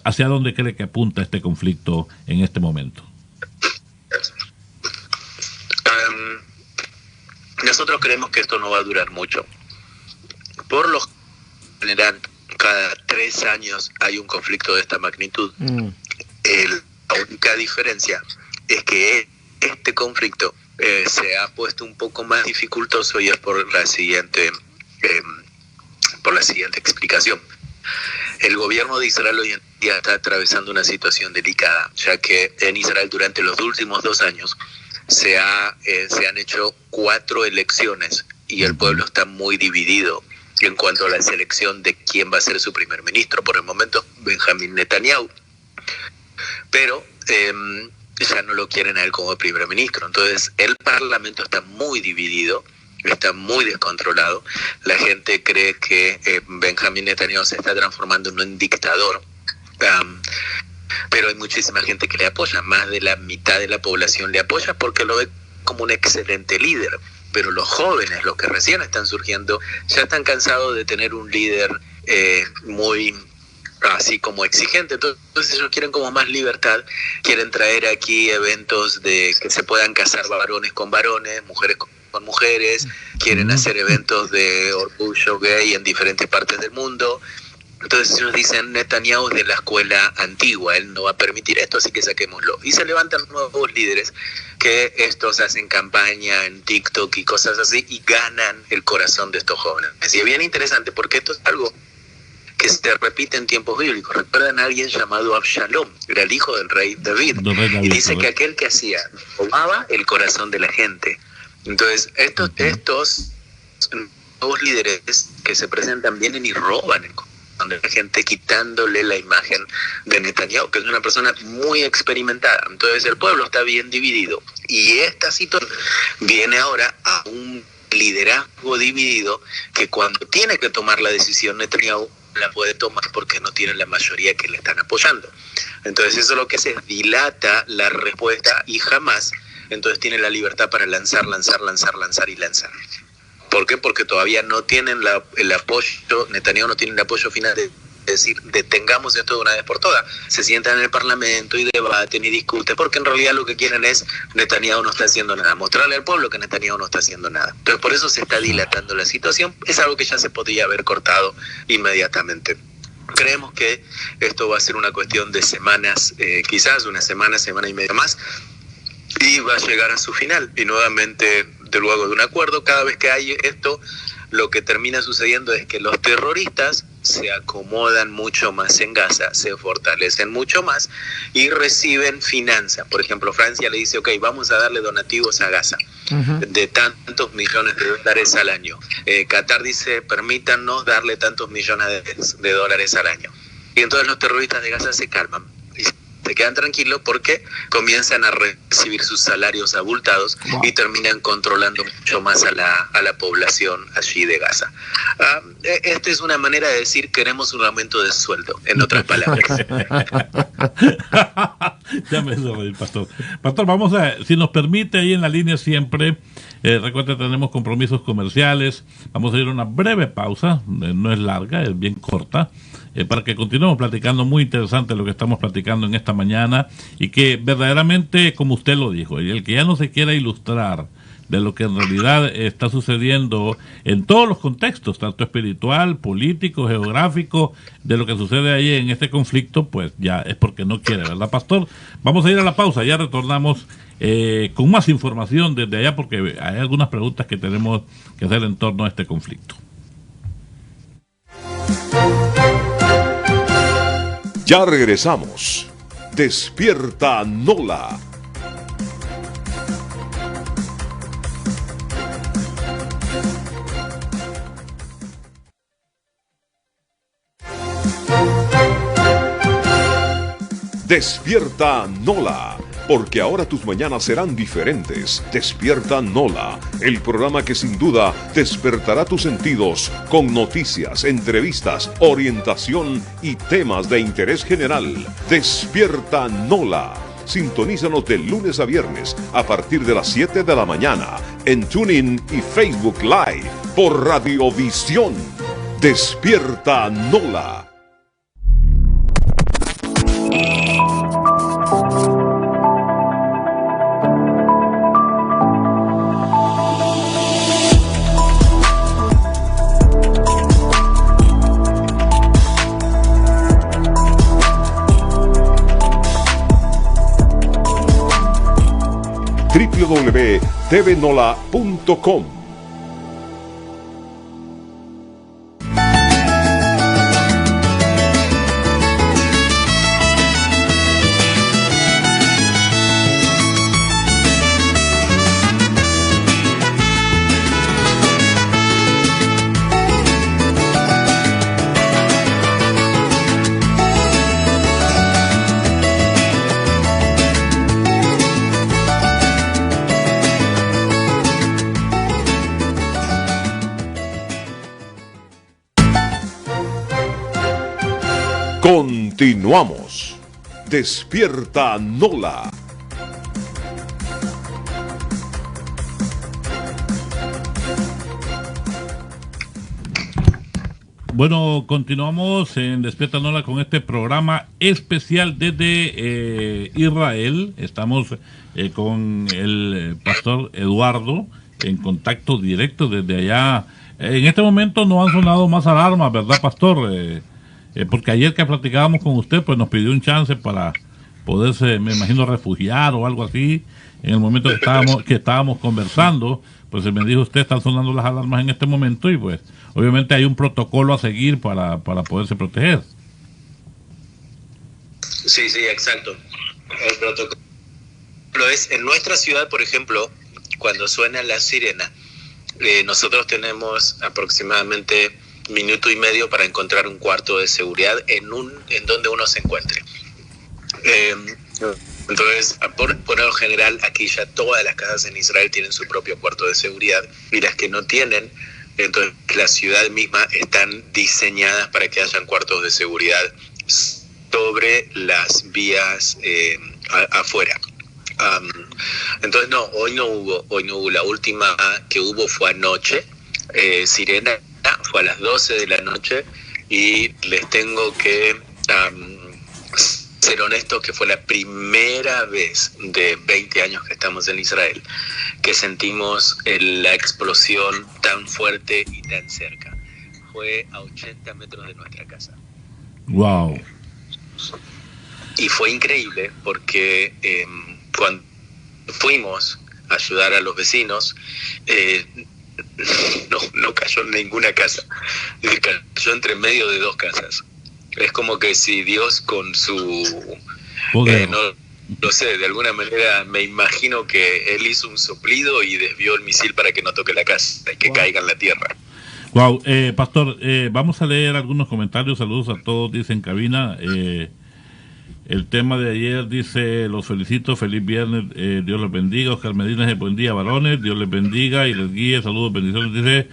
¿Hacia dónde cree que apunta este conflicto en este momento? Nosotros creemos que esto no va a durar mucho. Por lo general, cada 3 años hay un conflicto de esta magnitud. La única diferencia es que este conflicto se ha puesto un poco más dificultoso y es por la siguiente explicación. El gobierno de Israel hoy en día está atravesando una situación delicada, ya que en Israel durante los últimos 2 años se han hecho 4 elecciones y el pueblo está muy dividido en cuanto a la selección de quién va a ser su primer ministro. Por el momento, Benjamín Netanyahu, pero ya no lo quieren a él como primer ministro. Entonces, el parlamento está muy dividido, está muy descontrolado. La gente cree que Benjamín Netanyahu se está transformando en un dictador. Pero hay muchísima gente que le apoya, más de la mitad de la población le apoya porque lo ve como un excelente líder. Pero los jóvenes, los que recién están surgiendo, ya están cansados de tener un líder muy así como exigente. Entonces ellos quieren como más libertad, quieren traer aquí eventos de que se puedan casar varones con varones, mujeres con mujeres, quieren hacer eventos de orgullo gay en diferentes partes del mundo. Entonces ellos dicen, Netanyahu es de la escuela antigua, él no va a permitir esto, así que saquémoslo. Y se levantan nuevos líderes que estos hacen campaña en TikTok y cosas así y ganan el corazón de estos jóvenes. Y es bien interesante porque esto es algo que se repite en tiempos bíblicos. Recuerdan a alguien llamado Absalom, era el hijo del rey David. Y dice que aquel que hacía, robaba el corazón de la gente. Entonces estos nuevos líderes que se presentan vienen y roban el corazón de la gente, quitándole la imagen de Netanyahu, que es una persona muy experimentada. Entonces el pueblo está bien dividido y esta situación viene ahora a un liderazgo dividido que cuando tiene que tomar la decisión Netanyahu la puede tomar porque no tiene la mayoría que le están apoyando. Entonces eso lo que hace es dilata la respuesta y jamás entonces tiene la libertad para lanzar y lanzar. ¿Por qué? Porque todavía no tienen el apoyo, Netanyahu no tiene el apoyo final de decir, detengamos esto de una vez por todas. Se sientan en el parlamento y debaten y discuten, porque en realidad lo que quieren es, Netanyahu no está haciendo nada, mostrarle al pueblo que Netanyahu no está haciendo nada. Entonces por eso se está dilatando la situación, es algo que ya se podría haber cortado inmediatamente. Creemos que esto va a ser una cuestión de semanas, quizás una semana y media más, y va a llegar a su final, y nuevamente luego de un acuerdo. Cada vez que hay esto, lo que termina sucediendo es que los terroristas se acomodan mucho más en Gaza, se fortalecen mucho más y reciben finanzas. Por ejemplo, Francia le dice, ok, vamos a darle donativos a Gaza de tantos millones de dólares al año. Qatar dice, permítanos darle tantos millones de dólares al año. Y entonces los terroristas de Gaza se calman y se quedan tranquilos porque comienzan a recibir sus salarios abultados y terminan controlando mucho más a la población allí de Gaza. Esta es una manera de decir queremos un aumento de sueldo, en otras palabras. Ya me hizo reír, Pastor. Pastor, vamos a, si nos permite ahí en la línea siempre, recuerda, tenemos compromisos comerciales, vamos a ir a una breve pausa, no es larga, es bien corta, para que continuemos platicando, muy interesante lo que estamos platicando en esta mañana, y que verdaderamente, como usted lo dijo, el que ya no se quiera ilustrar de lo que en realidad está sucediendo en todos los contextos, tanto espiritual, político, geográfico, de lo que sucede ahí en este conflicto, pues ya es porque no quiere, ¿verdad, Pastor? Vamos a ir a la pausa, ya retornamos con más información desde allá, porque hay algunas preguntas que tenemos que hacer en torno a este conflicto. Ya regresamos. Despierta Nola. Despierta Nola, porque ahora tus mañanas serán diferentes. Despierta Nola, el programa que sin duda despertará tus sentidos con noticias, entrevistas, orientación y temas de interés general. Despierta Nola. Sintonízanos de lunes a viernes a partir de las 7 de la mañana en TuneIn y Facebook Live por Radiovisión. Despierta Nola. www.tvnola.com. Continuamos. Despierta Nola. Bueno, continuamos en Despierta Nola con este programa especial desde Israel. Estamos con el pastor Eduardo en contacto directo desde allá. En este momento no han sonado más alarmas, ¿verdad, pastor? Porque ayer que platicábamos con usted, pues nos pidió un chance para poderse, me imagino, refugiar o algo así. En el momento que estábamos conversando, pues me dijo usted, están sonando las alarmas en este momento y pues obviamente hay un protocolo a seguir para poderse proteger. Sí, exacto. El protocolo es en nuestra ciudad, por ejemplo, cuando suena la sirena, nosotros tenemos aproximadamente minuto y medio para encontrar un cuarto de seguridad en donde uno se encuentre. Entonces, por lo general, aquí ya todas las casas en Israel tienen su propio cuarto de seguridad, y las que no tienen, entonces la ciudad misma están diseñadas para que hayan cuartos de seguridad sobre las vías afuera. Entonces hoy no hubo. La última que hubo fue anoche, sirena, fue a las 12 de la noche, y les tengo que ser honesto que fue la primera vez de 20 años que estamos en Israel que sentimos la explosión tan fuerte y tan cerca. Fue a 80 metros de nuestra casa. Wow. Y fue increíble porque cuando fuimos a ayudar a los vecinos, no cayó en ninguna casa, cayó entre medio de dos casas. Es como que si Dios con su no sé, de alguna manera me imagino que él hizo un soplido y desvió el misil para que no toque la casa y que caiga en la tierra. Wow, pastor, vamos a leer algunos comentarios. Saludos a todos, dice en cabina. El tema de ayer dice: los felicito, feliz viernes, Dios les bendiga. Oscar Medina dice: buen día, varones, Dios les bendiga y les guíe, saludos, bendiciones. Dice,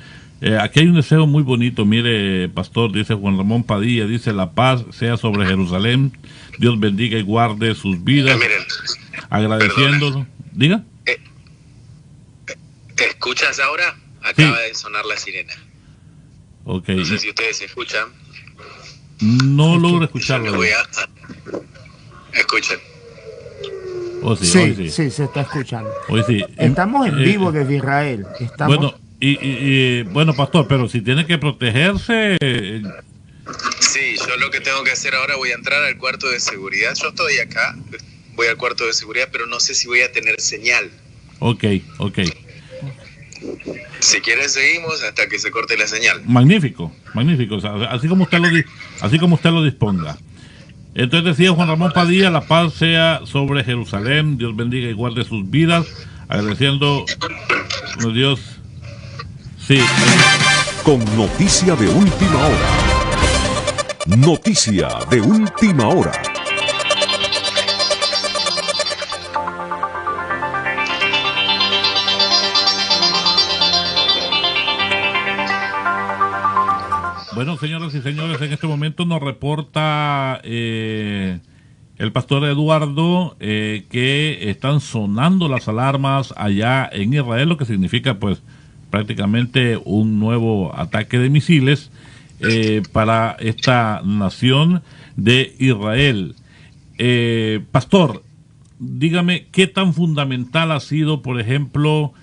aquí hay un deseo muy bonito, mire, pastor, dice Juan Ramón Padilla, dice: la paz sea sobre Jerusalén, Dios bendiga y guarde sus vidas. Miren, agradeciéndolo. Diga. ¿Escuchas ahora? Acaba Sí. de sonar la sirena. Ok. No sé si ustedes escuchan. No logro escucharlo. Escuchen. Oh, sí, Sí, hoy sí. sí, se está escuchando. Hoy sí. Estamos en vivo desde Israel. Estamos... Bueno, y bueno, pastor, pero si tiene que protegerse... Sí, yo lo que tengo que hacer ahora, voy a entrar al cuarto de seguridad. Yo estoy acá, voy al cuarto de seguridad, pero no sé si voy a tener señal. Ok. Si quieren seguimos hasta que se corte la señal. Magnífico, magnífico. O sea, así como usted lo disponga. Entonces decía Juan Ramón Padilla, la paz sea sobre Jerusalén, Dios bendiga y guarde sus vidas, agradeciendo a Dios. Sí. Con noticia de última hora. Noticia de última hora. Bueno, señoras y señores, en este momento nos reporta el pastor Eduardo que están sonando las alarmas allá en Israel, lo que significa pues prácticamente un nuevo ataque de misiles para esta nación de Israel. Pastor, dígame, ¿qué tan fundamental ha sido, por ejemplo,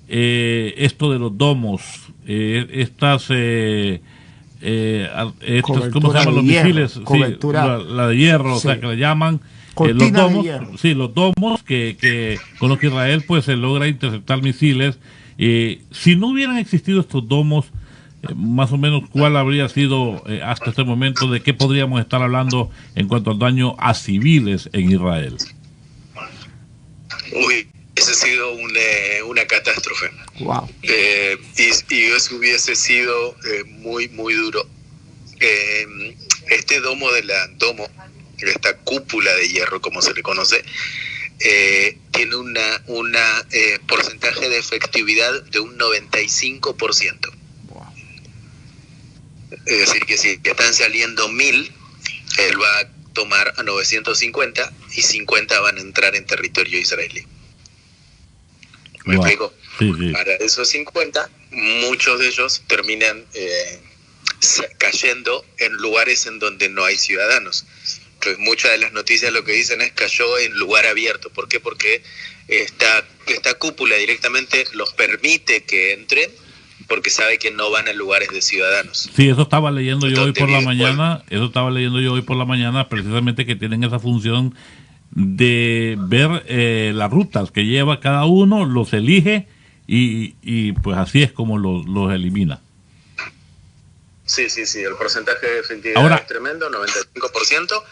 esto de los domos, estos, ¿cómo se llaman los misiles? Cobertura. Sí, la de hierro, sí. O sea, que le llaman los domos. Sí, los domos que con los que Israel pues se logra interceptar misiles. Si no hubieran existido estos domos, más o menos, ¿cuál habría sido hasta este momento, de qué podríamos estar hablando en cuanto al daño a civiles en Israel? Uy, ese ha sido una catástrofe. Wow. Y eso hubiese sido muy, muy duro. Este esta cúpula de hierro, como se le conoce, tiene un porcentaje de efectividad de un 95%. Wow. Es decir, que si están saliendo 1000, él va a tomar a 950 y 50 van a entrar en territorio israelí. ¿Me explico? Sí, sí. Para esos 50, muchos de ellos terminan cayendo en lugares en donde no hay ciudadanos. Entonces, muchas de las noticias lo que dicen es cayó en lugar abierto. ¿Por qué? Porque esta cúpula directamente los permite que entren, porque sabe que no van a lugares de ciudadanos. Sí, eso estaba leyendo yo hoy por la mañana. Eso estaba leyendo yo hoy por la mañana, precisamente, que tienen esa función de ver las rutas que lleva cada uno, los elige y pues así es como los elimina. Sí, el porcentaje de efectividad es tremendo, 95%,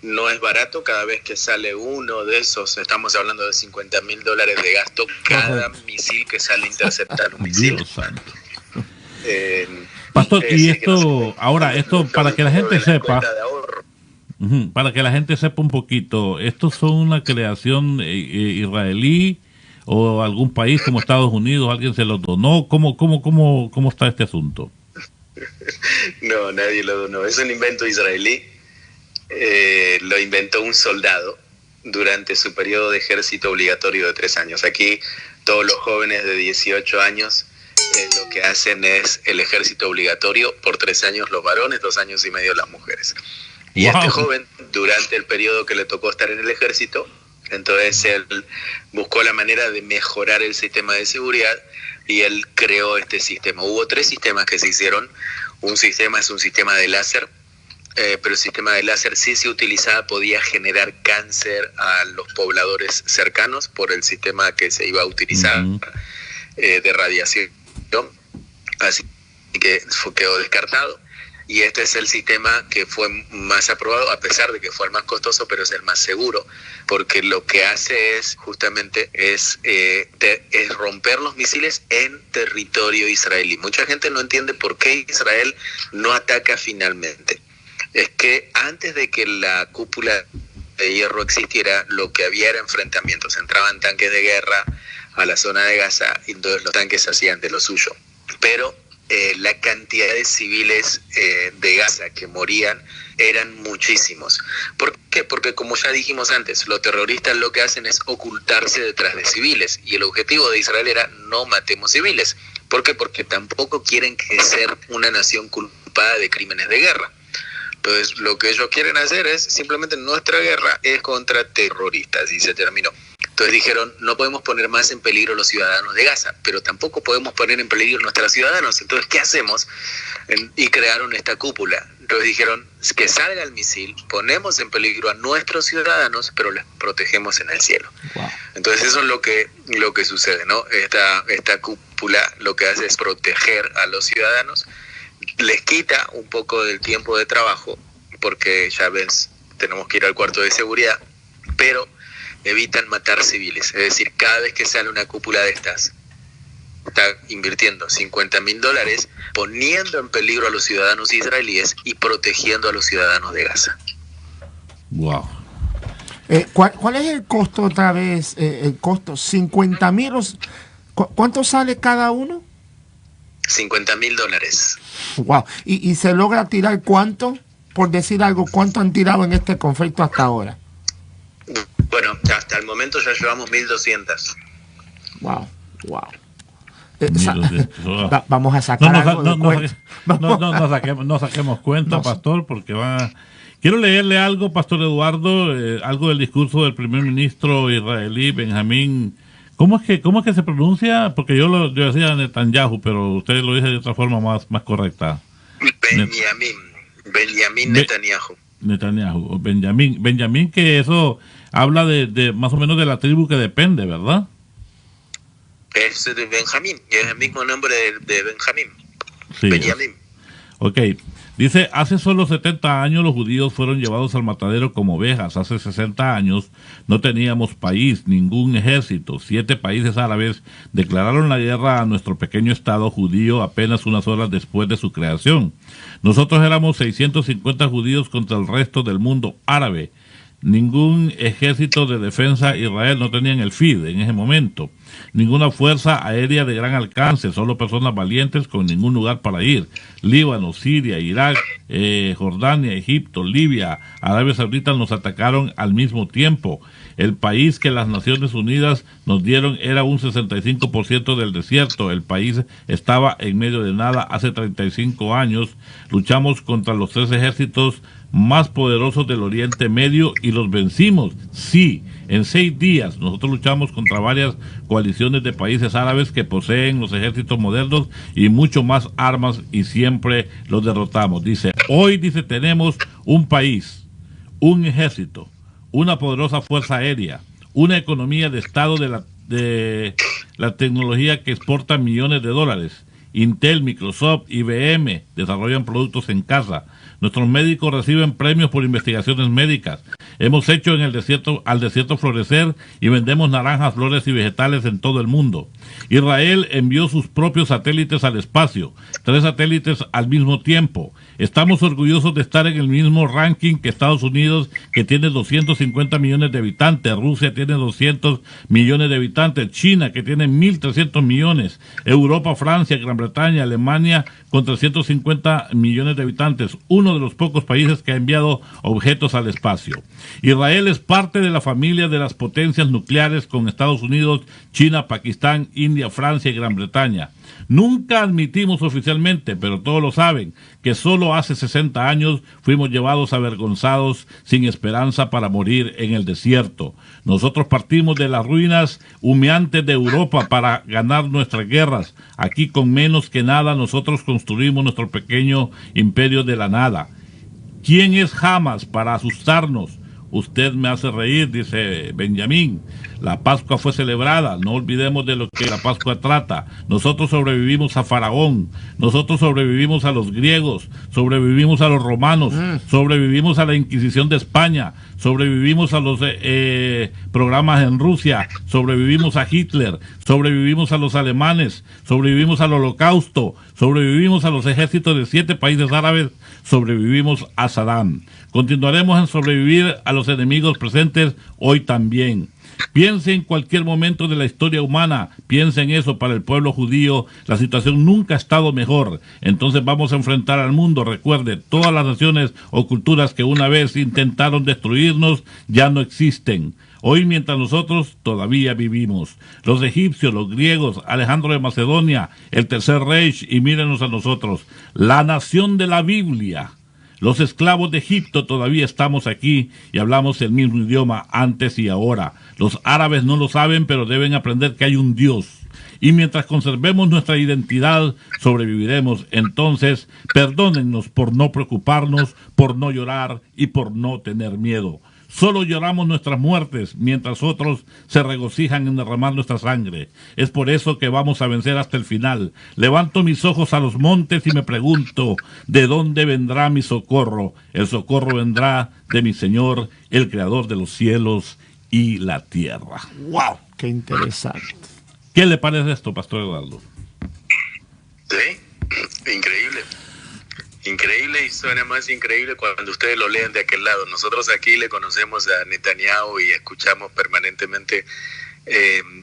no es barato. Cada vez que sale uno de esos, estamos hablando de $50,000 de gasto cada misil que sale a interceptar un misil. Dios santo. Pastor, y esto, ahora, esto para que la gente sepa, para que la gente sepa un poquito, ¿estos son una creación israelí o algún país como Estados Unidos, alguien se los donó? ¿Cómo está este asunto? No, nadie lo donó. Es un invento israelí. Lo inventó un soldado durante su periodo de ejército obligatorio de 3 años. Aquí todos los jóvenes de 18 años lo que hacen es el ejército obligatorio por 3 años los varones, 2 años y medio las mujeres. Y este joven, durante el periodo que le tocó estar en el ejército, entonces él buscó la manera de mejorar el sistema de seguridad y él creó este sistema. Hubo 3 sistemas que se hicieron. Un sistema es un sistema de láser, pero el sistema de láser, si se utilizaba, podía generar cáncer a los pobladores cercanos por el sistema que se iba a utilizar de radiación. Así que quedó descartado. Y este es el sistema que fue más aprobado, a pesar de que fue el más costoso, pero es el más seguro, porque lo que hace es justamente es romper los misiles en territorio israelí. Mucha gente no entiende por qué Israel no ataca finalmente. Es que antes de que la cúpula de hierro existiera, lo que había era enfrentamientos. Entraban tanques de guerra a la zona de Gaza y entonces los tanques hacían de lo suyo. Pero la cantidad de civiles de Gaza que morían eran muchísimos. ¿Por qué? Porque, como ya dijimos antes, los terroristas lo que hacen es ocultarse detrás de civiles, y el objetivo de Israel era no matemos civiles. ¿Por qué? Porque tampoco quieren ser una nación culpada de crímenes de guerra. Entonces, lo que ellos quieren hacer es simplemente nuestra guerra es contra terroristas, y se terminó. Entonces dijeron, no podemos poner más en peligro a los ciudadanos de Gaza, pero tampoco podemos poner en peligro a nuestros ciudadanos. Entonces, ¿qué hacemos? Y crearon esta cúpula. Entonces dijeron, que salga el misil, ponemos en peligro a nuestros ciudadanos, pero les protegemos en el cielo. Wow. Entonces eso es lo que sucede, ¿no? Esta cúpula lo que hace es proteger a los ciudadanos, les quita un poco del tiempo de trabajo, porque ya ves, tenemos que ir al cuarto de seguridad, pero evitan matar civiles. Es decir, cada vez que sale una cúpula de estas, está invirtiendo $50,000, poniendo en peligro a los ciudadanos israelíes y protegiendo a los ciudadanos de Gaza. Wow. ¿Cuál es el costo otra vez? El costo, 50,000. ¿Cuánto sale cada uno? $50,000. Wow. ¿Y se logra tirar cuánto? Por decir algo, ¿cuánto han tirado en este conflicto hasta ahora? Bueno, hasta el momento ya llevamos 1,200. Wow. Vamos a sacar algo de cuenta. No saquemos cuenta, pastor, porque Quiero leerle algo, pastor Eduardo, algo del discurso del primer ministro israelí, Benjamín. ¿Cómo es que se pronuncia? Porque yo decía Netanyahu, pero ustedes lo dicen de otra forma más correcta. Benjamín Netanyahu. Benjamín, que eso habla de más o menos de la tribu que depende, ¿verdad? Es de Benjamín, es el mismo nombre de Benjamín. Sí, Benjamín. Ok. Dice, hace solo 70 años los judíos fueron llevados al matadero como ovejas. Hace 60 años no teníamos país, ningún ejército. 7 países árabes declararon la guerra a nuestro pequeño estado judío apenas unas horas después de su creación. Nosotros éramos 650 judíos contra el resto del mundo árabe. Ningún ejército de defensa Israel, no tenían el FID en ese momento. Ninguna fuerza aérea de gran alcance, solo personas valientes con ningún lugar para ir. Líbano, Siria, Irak, Jordania, Egipto, Libia, Arabia Saudita nos atacaron al mismo tiempo. El país que las Naciones Unidas nos dieron era un 65% del desierto. El país estaba en medio de nada hace 35 años. Luchamos contra los 3 ejércitos más poderosos del Oriente Medio y los vencimos. Sí, en 6 días nosotros luchamos contra varias coaliciones de países árabes que poseen los ejércitos modernos y mucho más armas y siempre los derrotamos. Hoy tenemos un país, un ejército, una poderosa fuerza aérea, una economía de estado de la tecnología que exporta millones de dólares. Intel, Microsoft, IBM desarrollan productos en casa. Nuestros médicos reciben premios por investigaciones médicas. Hemos hecho al desierto florecer y vendemos naranjas, flores y vegetales en todo el mundo. Israel envió sus propios satélites al espacio, 3 satélites al mismo tiempo. Estamos orgullosos de estar en el mismo ranking que Estados Unidos, que tiene 250 millones de habitantes. Rusia tiene 200 millones de habitantes. China, que tiene 1.300 millones. Europa, Francia, Gran Bretaña, Alemania, con 350 millones de habitantes. Uno de los pocos países que ha enviado objetos al espacio. Israel es parte de la familia de las potencias nucleares con Estados Unidos, China, Pakistán, India, Francia y Gran Bretaña. Nunca admitimos oficialmente, pero todos lo saben, que solo hace 60 años fuimos llevados avergonzados, sin esperanza para morir en el desierto. Nosotros partimos de las ruinas humeantes de Europa para ganar nuestras guerras. Aquí con menos que nada nosotros construimos nuestro pequeño imperio de la nada. ¿Quién es Hamas para asustarnos? Usted me hace reír, dice Benjamín. La Pascua fue celebrada, no olvidemos de lo que la Pascua trata. Nosotros sobrevivimos a Faraón, nosotros sobrevivimos a los griegos, sobrevivimos a los romanos, sobrevivimos a la Inquisición de España, sobrevivimos a los programas en Rusia, sobrevivimos a Hitler, sobrevivimos a los alemanes, sobrevivimos al Holocausto, sobrevivimos a los ejércitos de 7 países árabes, sobrevivimos a Saddam. Continuaremos en sobrevivir a los enemigos presentes hoy también. Piense en cualquier momento de la historia humana, piense en eso. Para el pueblo judío la situación nunca ha estado mejor. Entonces vamos a enfrentar al mundo. Recuerde, todas las naciones o culturas que una vez intentaron destruirnos ya no existen. Hoy, mientras nosotros todavía vivimos. Los egipcios, los griegos, Alejandro de Macedonia, el Tercer Reich, y mírenos a nosotros, la nación de la Biblia. Los esclavos de Egipto todavía estamos aquí y hablamos el mismo idioma antes y ahora. Los árabes no lo saben, pero deben aprender que hay un Dios. Y mientras conservemos nuestra identidad, sobreviviremos. Entonces, perdónennos por no preocuparnos, por no llorar y por no tener miedo. Solo lloramos nuestras muertes, mientras otros se regocijan en derramar nuestra sangre. Es por eso que vamos a vencer hasta el final. Levanto mis ojos a los montes y me pregunto, ¿de dónde vendrá mi socorro? El socorro vendrá de mi Señor, el Creador de los cielos y la tierra. ¡Wow! ¡Qué interesante! ¿Qué le parece esto, Pastor Eduardo? Sí, increíble. Increíble, y suena más increíble cuando ustedes lo leen de aquel lado. Nosotros aquí le conocemos a Netanyahu y escuchamos permanentemente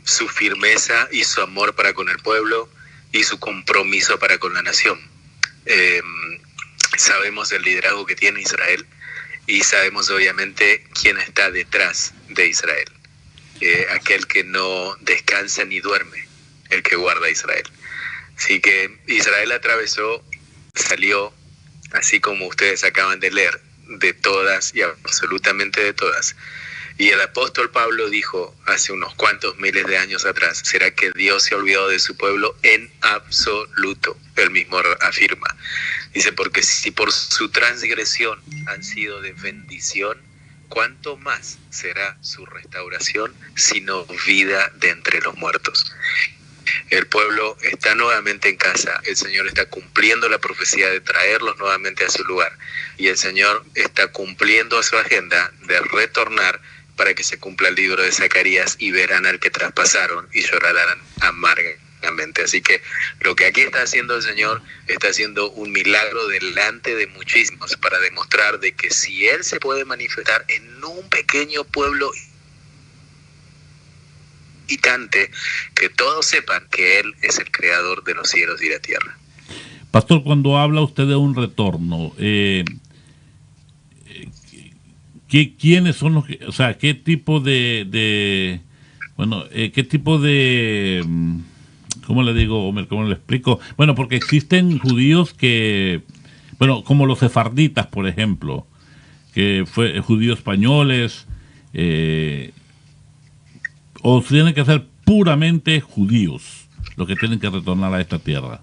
su firmeza y su amor para con el pueblo y su compromiso para con la nación. Sabemos el liderazgo que tiene Israel y sabemos obviamente quién está detrás de Israel. Aquel que no descansa ni duerme, el que guarda a Israel. Así que Israel atravesó, salió, así como ustedes acaban de leer, de todas y absolutamente de todas. Y el apóstol Pablo dijo hace unos cuantos miles de años atrás, ¿será que Dios se ha olvidado de su pueblo? En absoluto, él mismo afirma. Dice, porque si por su transgresión han sido de bendición, ¿cuánto más será su restauración, sino vida de entre los muertos? El pueblo está nuevamente en casa, el Señor está cumpliendo la profecía de traerlos nuevamente a su lugar, y el Señor está cumpliendo su agenda de retornar para que se cumpla el libro de Zacarías y verán al que traspasaron y llorarán amargamente. Así que lo que aquí está haciendo el Señor, está haciendo un milagro delante de muchísimos para demostrar de que si Él se puede manifestar en un pequeño pueblo que todos sepan que Él es el creador de los cielos y la tierra. Pastor, cuando habla usted de un retorno, ¿quiénes son los que, o sea, qué tipo de ¿cómo le digo, Homer? ¿Cómo le explico? Bueno, porque existen judíos que, bueno, como los sefarditas, por ejemplo, que fue judíos españoles, o tienen que ser puramente judíos los que tienen que retornar a esta tierra.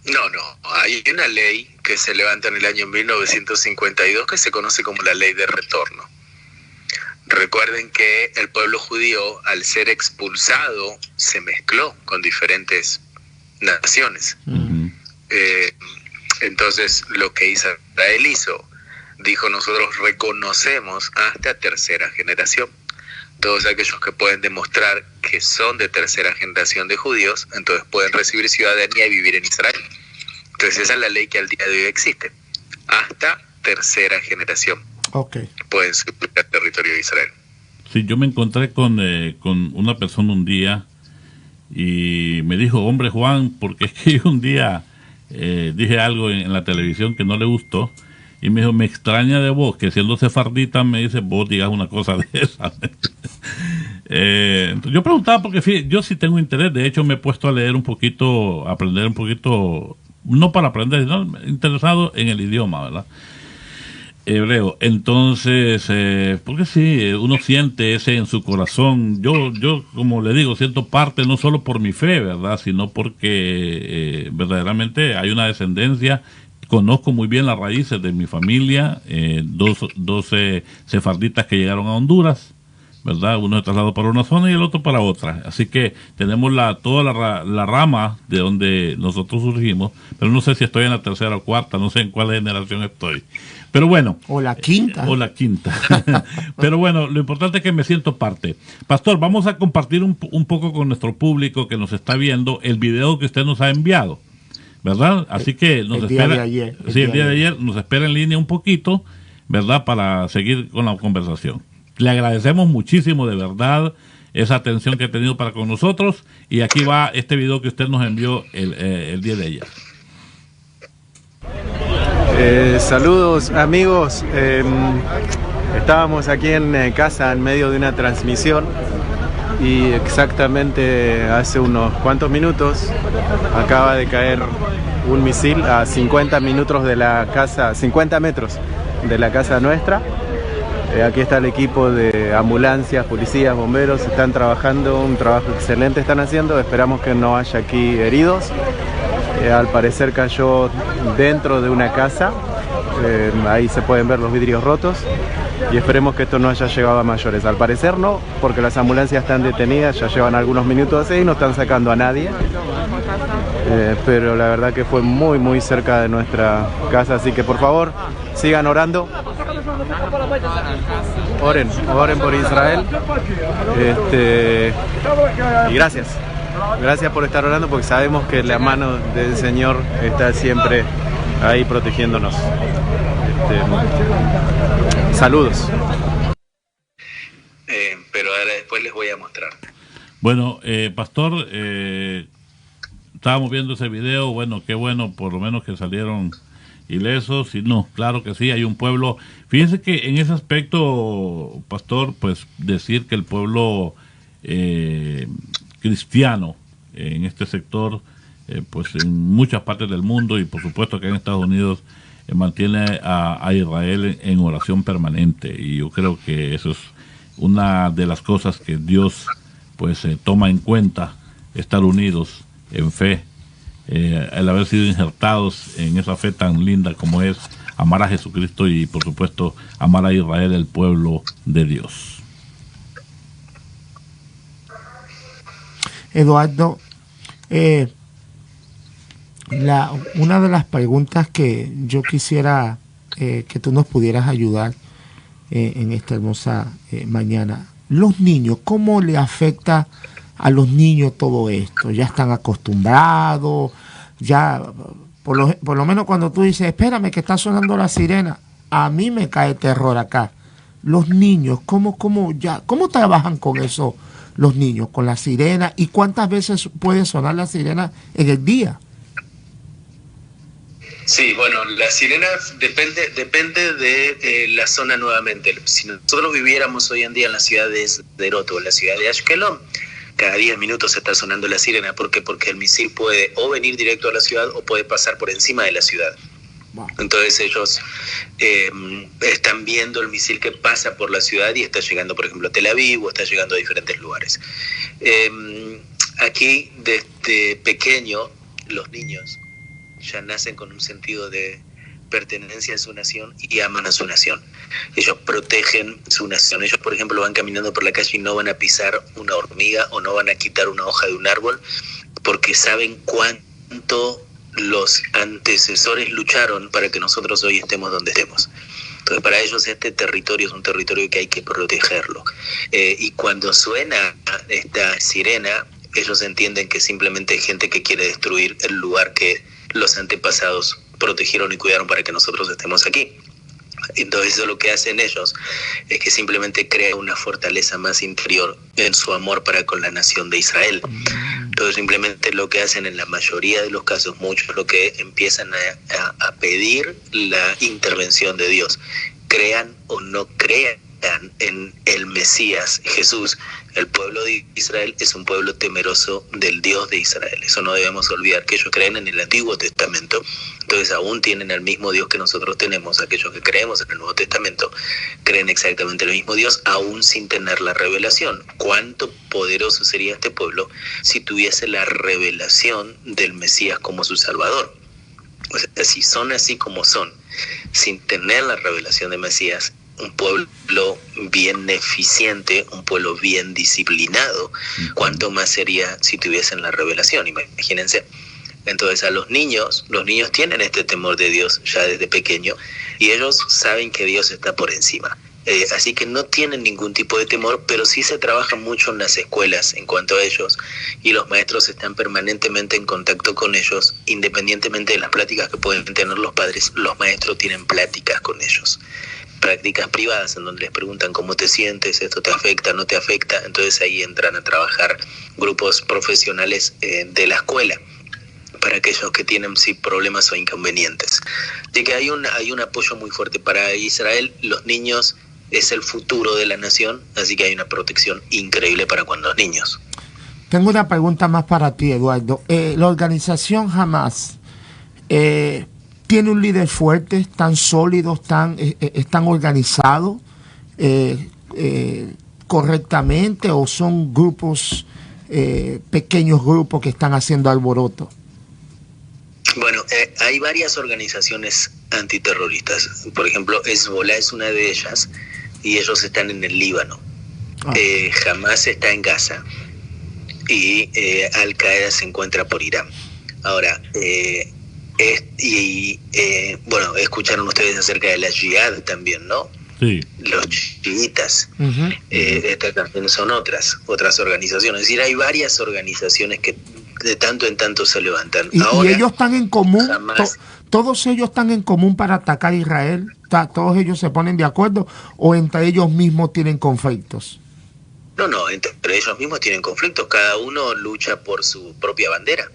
No, hay una ley que se levanta en el año 1952 que se conoce como la ley de retorno. Recuerden que el pueblo judío, al ser expulsado, se mezcló con diferentes naciones. Uh-huh. Entonces, lo que Israel hizo, dijo, nosotros reconocemos hasta tercera generación. Todos aquellos que pueden demostrar que son de tercera generación de judíos, entonces pueden recibir ciudadanía y vivir en Israel. Entonces esa es la ley que al día de hoy existe. Hasta tercera generación. Okay. Pueden subir al territorio de Israel. Sí, yo me encontré con una persona un día y me dijo, hombre Juan, porque es que yo un día dije algo en la televisión que no le gustó. Y me dijo, me extraña de vos, que siendo sefardita me dice, vos digas una cosa de esa. Yo preguntaba porque fíjate, yo sí tengo interés, de hecho me he puesto a leer un poquito, a aprender un poquito, no para aprender, sino interesado en el idioma, ¿verdad? Hebreo. Entonces, porque sí, uno siente ese en su corazón. Yo como le digo, siento parte no solo por mi fe, ¿verdad? Sino porque verdaderamente hay una descendencia. Conozco muy bien las raíces de mi familia, 12 sefarditas que llegaron a Honduras, ¿verdad? Uno se trasladó para una zona y el otro para otra. Así que tenemos toda la rama de donde nosotros surgimos, pero no sé si estoy en la tercera o cuarta, no sé en cuál generación estoy. Pero bueno. O la quinta. O la quinta. Pero bueno, lo importante es que me siento parte. Pastor, vamos a compartir un poco con nuestro público que nos está viendo el video que usted nos ha enviado, ¿verdad? Así que nos espera. El día de ayer nos espera en línea un poquito, ¿verdad? Para seguir con la conversación. Le agradecemos muchísimo, de verdad, esa atención que ha tenido para con nosotros. Y aquí va este video que usted nos envió el día de ayer. Saludos, amigos. Estábamos aquí en casa en medio de una transmisión. Y exactamente hace unos cuantos minutos acaba de caer un misil a 50 minutos de la casa, 50 metros de la casa nuestra. Aquí está el equipo de ambulancias, policías, bomberos, están trabajando, un trabajo excelente están haciendo, esperamos que no haya aquí heridos. Al parecer cayó dentro de una casa, ahí se pueden ver los vidrios rotos y esperemos que esto no haya llegado a mayores. Al parecer no, porque las ambulancias están detenidas, ya llevan algunos minutos así y no están sacando a nadie. Pero la verdad que fue muy muy cerca de nuestra casa, así que por favor sigan orando. Oren por Israel. Y gracias por estar orando, porque sabemos que la mano del Señor está siempre ahí protegiéndonos. Saludos. Pero ahora después les voy a mostrar. Bueno, pastor, estábamos viendo ese video, bueno, qué bueno, por lo menos que salieron ilesos, y no, claro que sí, hay un pueblo. Fíjense que en ese aspecto, pastor, pues decir que el pueblo cristiano en este sector, pues en muchas partes del mundo y por supuesto que en Estados Unidos, mantiene a Israel en oración permanente, y yo creo que eso es una de las cosas que Dios pues toma en cuenta, estar unidos en fe, el haber sido injertados en esa fe tan linda como es amar a Jesucristo y por supuesto amar a Israel, el pueblo de Dios. Eduardo, una de las preguntas que yo quisiera que tú nos pudieras ayudar en esta hermosa mañana, los niños, ¿cómo le afecta a los niños todo esto? ¿Ya están acostumbrados? Ya, por lo menos cuando tú dices, espérame que está sonando la sirena, a mí me cae terror acá. Los niños, ¿cómo trabajan con eso los niños, con la sirena? ¿Y cuántas veces puede sonar la sirena en el día? Sí, bueno, la sirena depende de la zona nuevamente. Si nosotros viviéramos hoy en día en la ciudad de Sderot o en la ciudad de Ashkelon, cada 10 minutos está sonando la sirena. ¿Por qué? Porque el misil puede o venir directo a la ciudad o puede pasar por encima de la ciudad. Wow. Entonces ellos están viendo el misil que pasa por la ciudad y está llegando, por ejemplo, a Tel Aviv o está llegando a diferentes lugares. Aquí, desde pequeño, los niños ya nacen con un sentido de pertenencia a su nación y aman a su nación. Ellos protegen su nación. Ellos, por ejemplo, van caminando por la calle y no van a pisar una hormiga o no van a quitar una hoja de un árbol, porque saben cuánto los antecesores lucharon para que nosotros hoy estemos donde estemos. Entonces, para ellos este territorio es un territorio que hay que protegerlo. Y cuando suena esta sirena, ellos entienden que simplemente hay gente que quiere destruir el lugar que los antepasados protegieron y cuidaron para que nosotros estemos aquí. Entonces eso lo que hacen ellos es que simplemente crea una fortaleza más interior en su amor para con la nación de Israel. Entonces simplemente lo que hacen en la mayoría de los casos, muchos lo que empiezan a pedir la intervención de Dios. Crean o no crean en el Mesías Jesús, el pueblo de Israel es un pueblo temeroso del Dios de Israel. Eso no debemos olvidar, que ellos creen en el Antiguo Testamento, entonces aún tienen el mismo Dios que nosotros tenemos. Aquellos que creemos en el Nuevo Testamento creen exactamente el mismo Dios, aún sin tener la revelación. ¿Cuánto poderoso sería este pueblo si tuviese la revelación del Mesías como su Salvador? O sea, si son así como son, sin tener la revelación del Mesías, un pueblo bien eficiente, un pueblo bien disciplinado, cuánto más sería si tuviesen la revelación. Imagínense. Entonces a los niños tienen este temor de Dios ya desde pequeño y ellos saben que Dios está por encima. Así que no tienen ningún tipo de temor, pero sí se trabaja mucho en las escuelas en cuanto a ellos, y los maestros están permanentemente en contacto con ellos, independientemente de las pláticas que pueden tener los padres. Los maestros tienen pláticas con ellos, prácticas privadas en donde les preguntan cómo te sientes, esto te afecta, no te afecta. Entonces ahí entran a trabajar grupos profesionales de la escuela para aquellos que tienen sí problemas o inconvenientes. Así que hay un apoyo muy fuerte para Israel. Los niños es el futuro de la nación, así que hay una protección increíble para cuando los niños. Tengo una pregunta más para ti, Eduardo. La organización Hamas tiene un líder fuerte, están sólidos, están organizados correctamente, o son grupos, pequeños grupos que están haciendo alboroto. Bueno, hay varias organizaciones antiterroristas. Por ejemplo, Hezbollah es una de ellas y ellos están en el Líbano. Hamas está en Gaza y Al Qaeda se encuentra por Irán. Ahora, bueno, escucharon ustedes acerca de la Jihad también, ¿no? Sí. Los chiitas. Estas también son otras organizaciones. Es decir, hay varias organizaciones que de tanto en tanto se levantan. Ahora, y ellos están en común, Hamas, todos ellos están en común para atacar a Israel. Todos ellos se ponen de acuerdo, o entre ellos mismos tienen conflictos. No, entre ellos mismos tienen conflictos. Cada uno lucha por su propia bandera.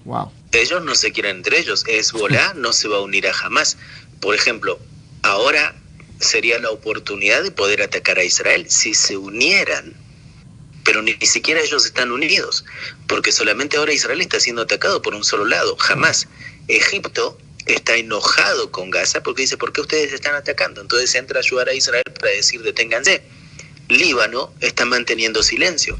Wow. Ellos no se quieren entre ellos. Hezbollah no se va a unir a Hamas. Por ejemplo, ahora sería la oportunidad de poder atacar a Israel si se unieran. Pero ni siquiera ellos están unidos, porque solamente ahora Israel está siendo atacado por un solo lado, Hamas. Egipto está enojado con Gaza porque dice, ¿por qué ustedes están atacando? Entonces entra a ayudar a Israel para decir, deténganse. Líbano está manteniendo silencio.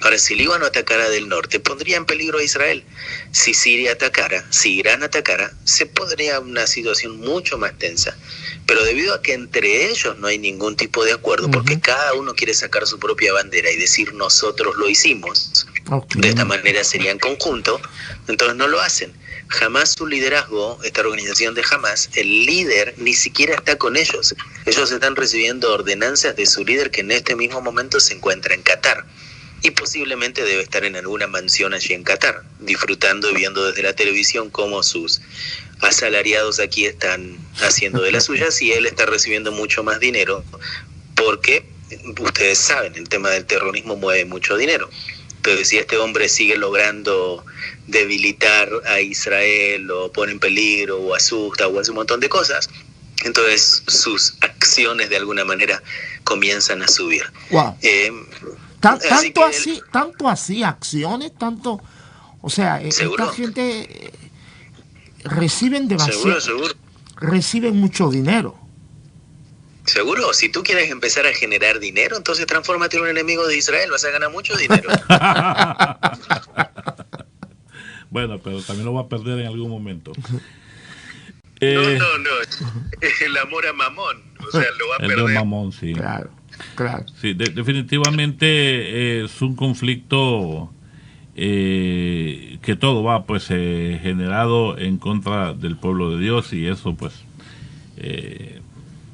Ahora, si Líbano atacara del norte, pondría en peligro a Israel. Si Siria atacara, si Irán atacara, se podría una situación mucho más tensa. Pero debido a que entre ellos no hay ningún tipo de acuerdo, porque cada uno quiere sacar su propia bandera y decir nosotros lo hicimos, de esta manera sería en conjunto, entonces no lo hacen. Jamás su liderazgo, esta organización de Hamas, el líder ni siquiera está con ellos. Ellos están recibiendo ordenanzas de su líder, que en este mismo momento se encuentra en Qatar. Y posiblemente debe estar en alguna mansión allí en Qatar, disfrutando y viendo desde la televisión cómo sus asalariados aquí están haciendo de las suyas, y él está recibiendo mucho más dinero, porque ustedes saben, el tema del terrorismo mueve mucho dinero. Entonces, si este hombre sigue logrando debilitar a Israel, o pone en peligro, o asusta, o hace un montón de cosas, entonces sus acciones de alguna manera comienzan a subir. Wow. Tanto así, acciones, tanto, o sea, esta gente reciben demasiado, seguro. Reciben mucho dinero. Seguro, si tú quieres empezar a generar dinero, entonces transfórmate en un enemigo de Israel, vas a ganar mucho dinero. Bueno, pero también lo va a perder en algún momento. No, el amor a Mamón, o sea, lo va a perder. El de Mamón, sí. Claro. Sí, definitivamente es un conflicto que todo va pues generado en contra del pueblo de Dios, y eso pues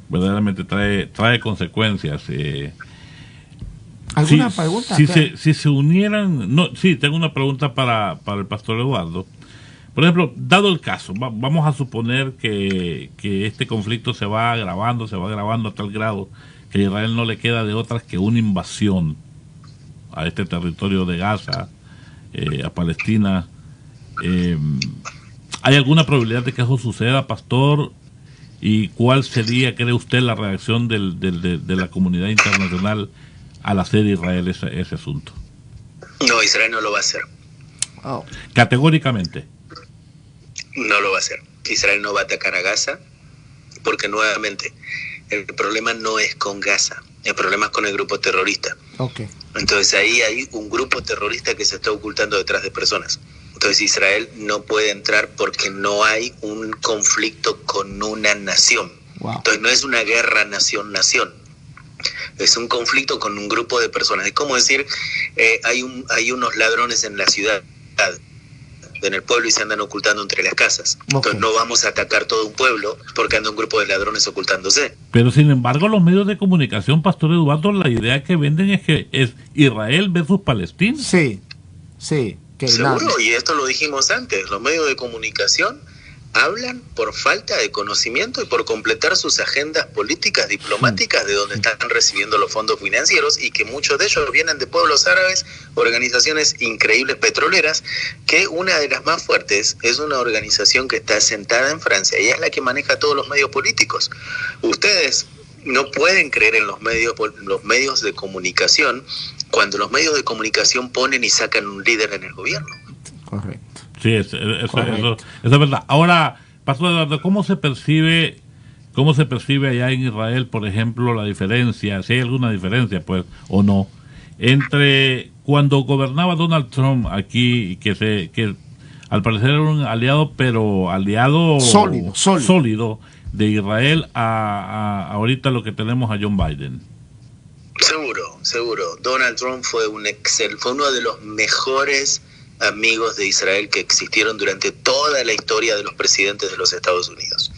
verdaderamente trae consecuencias. ¿Alguna pregunta? Si se unieran, tengo una pregunta para el pastor Eduardo. Por ejemplo, dado el caso, vamos a suponer que este conflicto se va agravando a tal grado que a Israel no le queda de otras que una invasión a este territorio de Gaza, a Palestina. ¿Hay alguna probabilidad de que eso suceda, pastor? ¿Y cuál sería, cree usted, la reacción de la comunidad internacional al hacer Israel ese asunto? No, Israel no lo va a hacer. Categóricamente. No lo va a hacer. Israel no va a atacar a Gaza, porque nuevamente el problema no es con Gaza, el problema es con el grupo terrorista. Entonces ahí hay un grupo terrorista que se está ocultando detrás de personas. Entonces Israel no puede entrar porque no hay un conflicto con una nación. Entonces no es una guerra nación-nación. Es un conflicto con un grupo de personas. Es como decir, hay unos ladrones en la ciudad, en el pueblo, y se andan ocultando entre las casas. Entonces no vamos a atacar todo un pueblo porque anda un grupo de ladrones ocultándose. Pero sin embargo, los medios de comunicación, pastor Eduardo, la idea que venden es que es Israel versus Palestina. Sí. Seguro, y esto lo dijimos antes, los medios de comunicación hablan por falta de conocimiento y por completar sus agendas políticas, diplomáticas, de donde están recibiendo los fondos financieros, y que muchos de ellos vienen de pueblos árabes, organizaciones increíbles petroleras, que una de las más fuertes es una organización que está sentada en Francia y es la que maneja todos los medios políticos. Ustedes no pueden creer en los medios de comunicación cuando los medios de comunicación ponen y sacan un líder en el gobierno. Correcto. Sí, eso es verdad. Ahora, Pastor Eduardo, ¿cómo se percibe allá en Israel, por ejemplo, la diferencia, si hay alguna diferencia, pues, o no, entre cuando gobernaba Donald Trump aquí, que al parecer era un aliado, pero aliado sólido de Israel, a ahorita lo que tenemos a John Biden? Seguro. Donald Trump fue uno de los mejores amigos de Israel que existieron durante toda la historia de los presidentes de los Estados Unidos.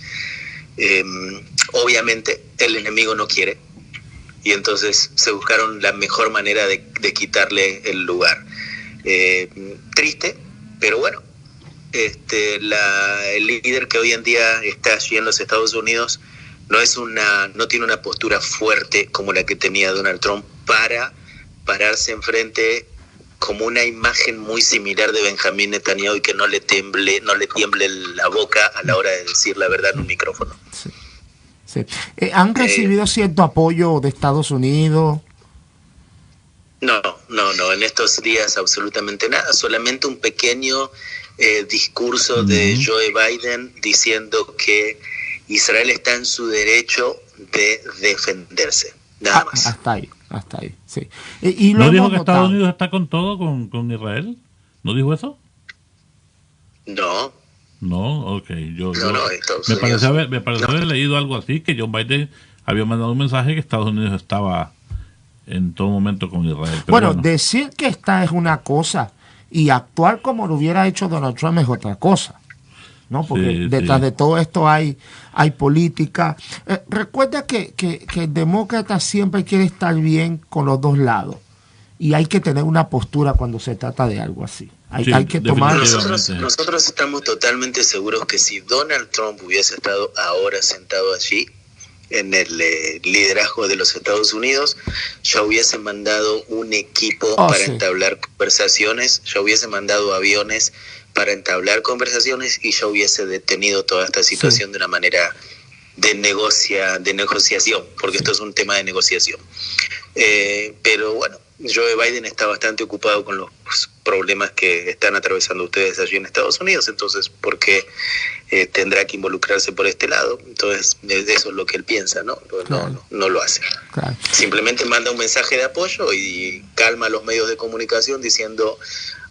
Obviamente el enemigo no quiere, y entonces se buscaron la mejor manera de quitarle el lugar. Triste, pero bueno, el líder que hoy en día está allí en los Estados Unidos no tiene una postura fuerte como la que tenía Donald Trump para pararse enfrente como una imagen muy similar de Benjamín Netanyahu, y que no le tiemble la boca a la hora de decir la verdad en un micrófono. Sí. ¿Han recibido cierto apoyo de Estados Unidos? No, en estos días absolutamente nada, solamente un pequeño discurso de Joe Biden diciendo que Israel está en su derecho de defenderse, nada más. Hasta ahí, sí. ¿No dijo que Estados Unidos está con todo con Israel? ¿No dijo eso? No, ok. Me pareció haber leído algo así, que John Biden había mandado un mensaje que Estados Unidos estaba en todo momento con Israel. Pero bueno, decir que esta es una cosa y actuar como lo hubiera hecho Donald Trump es otra cosa, ¿no? Porque detrás de todo esto hay política. Recuerda que el demócrata siempre quiere estar bien con los dos lados, y hay que tener una postura cuando se trata de algo así. Hay que tomar... Nosotros estamos totalmente seguros que si Donald Trump hubiese estado ahora sentado allí en el liderazgo de los Estados Unidos, ya hubiese mandado un equipo para entablar conversaciones, ya hubiese mandado aviones para entablar conversaciones, y ya hubiese detenido toda esta situación de una manera de negociación, porque esto es un tema de negociación. Pero bueno, Joe Biden está bastante ocupado con los problemas que están atravesando ustedes allí en Estados Unidos, entonces, ¿por qué tendrá que involucrarse por este lado? Entonces, eso es lo que él piensa, ¿no? No lo hace. Claro. Simplemente manda un mensaje de apoyo y calma a los medios de comunicación diciendo: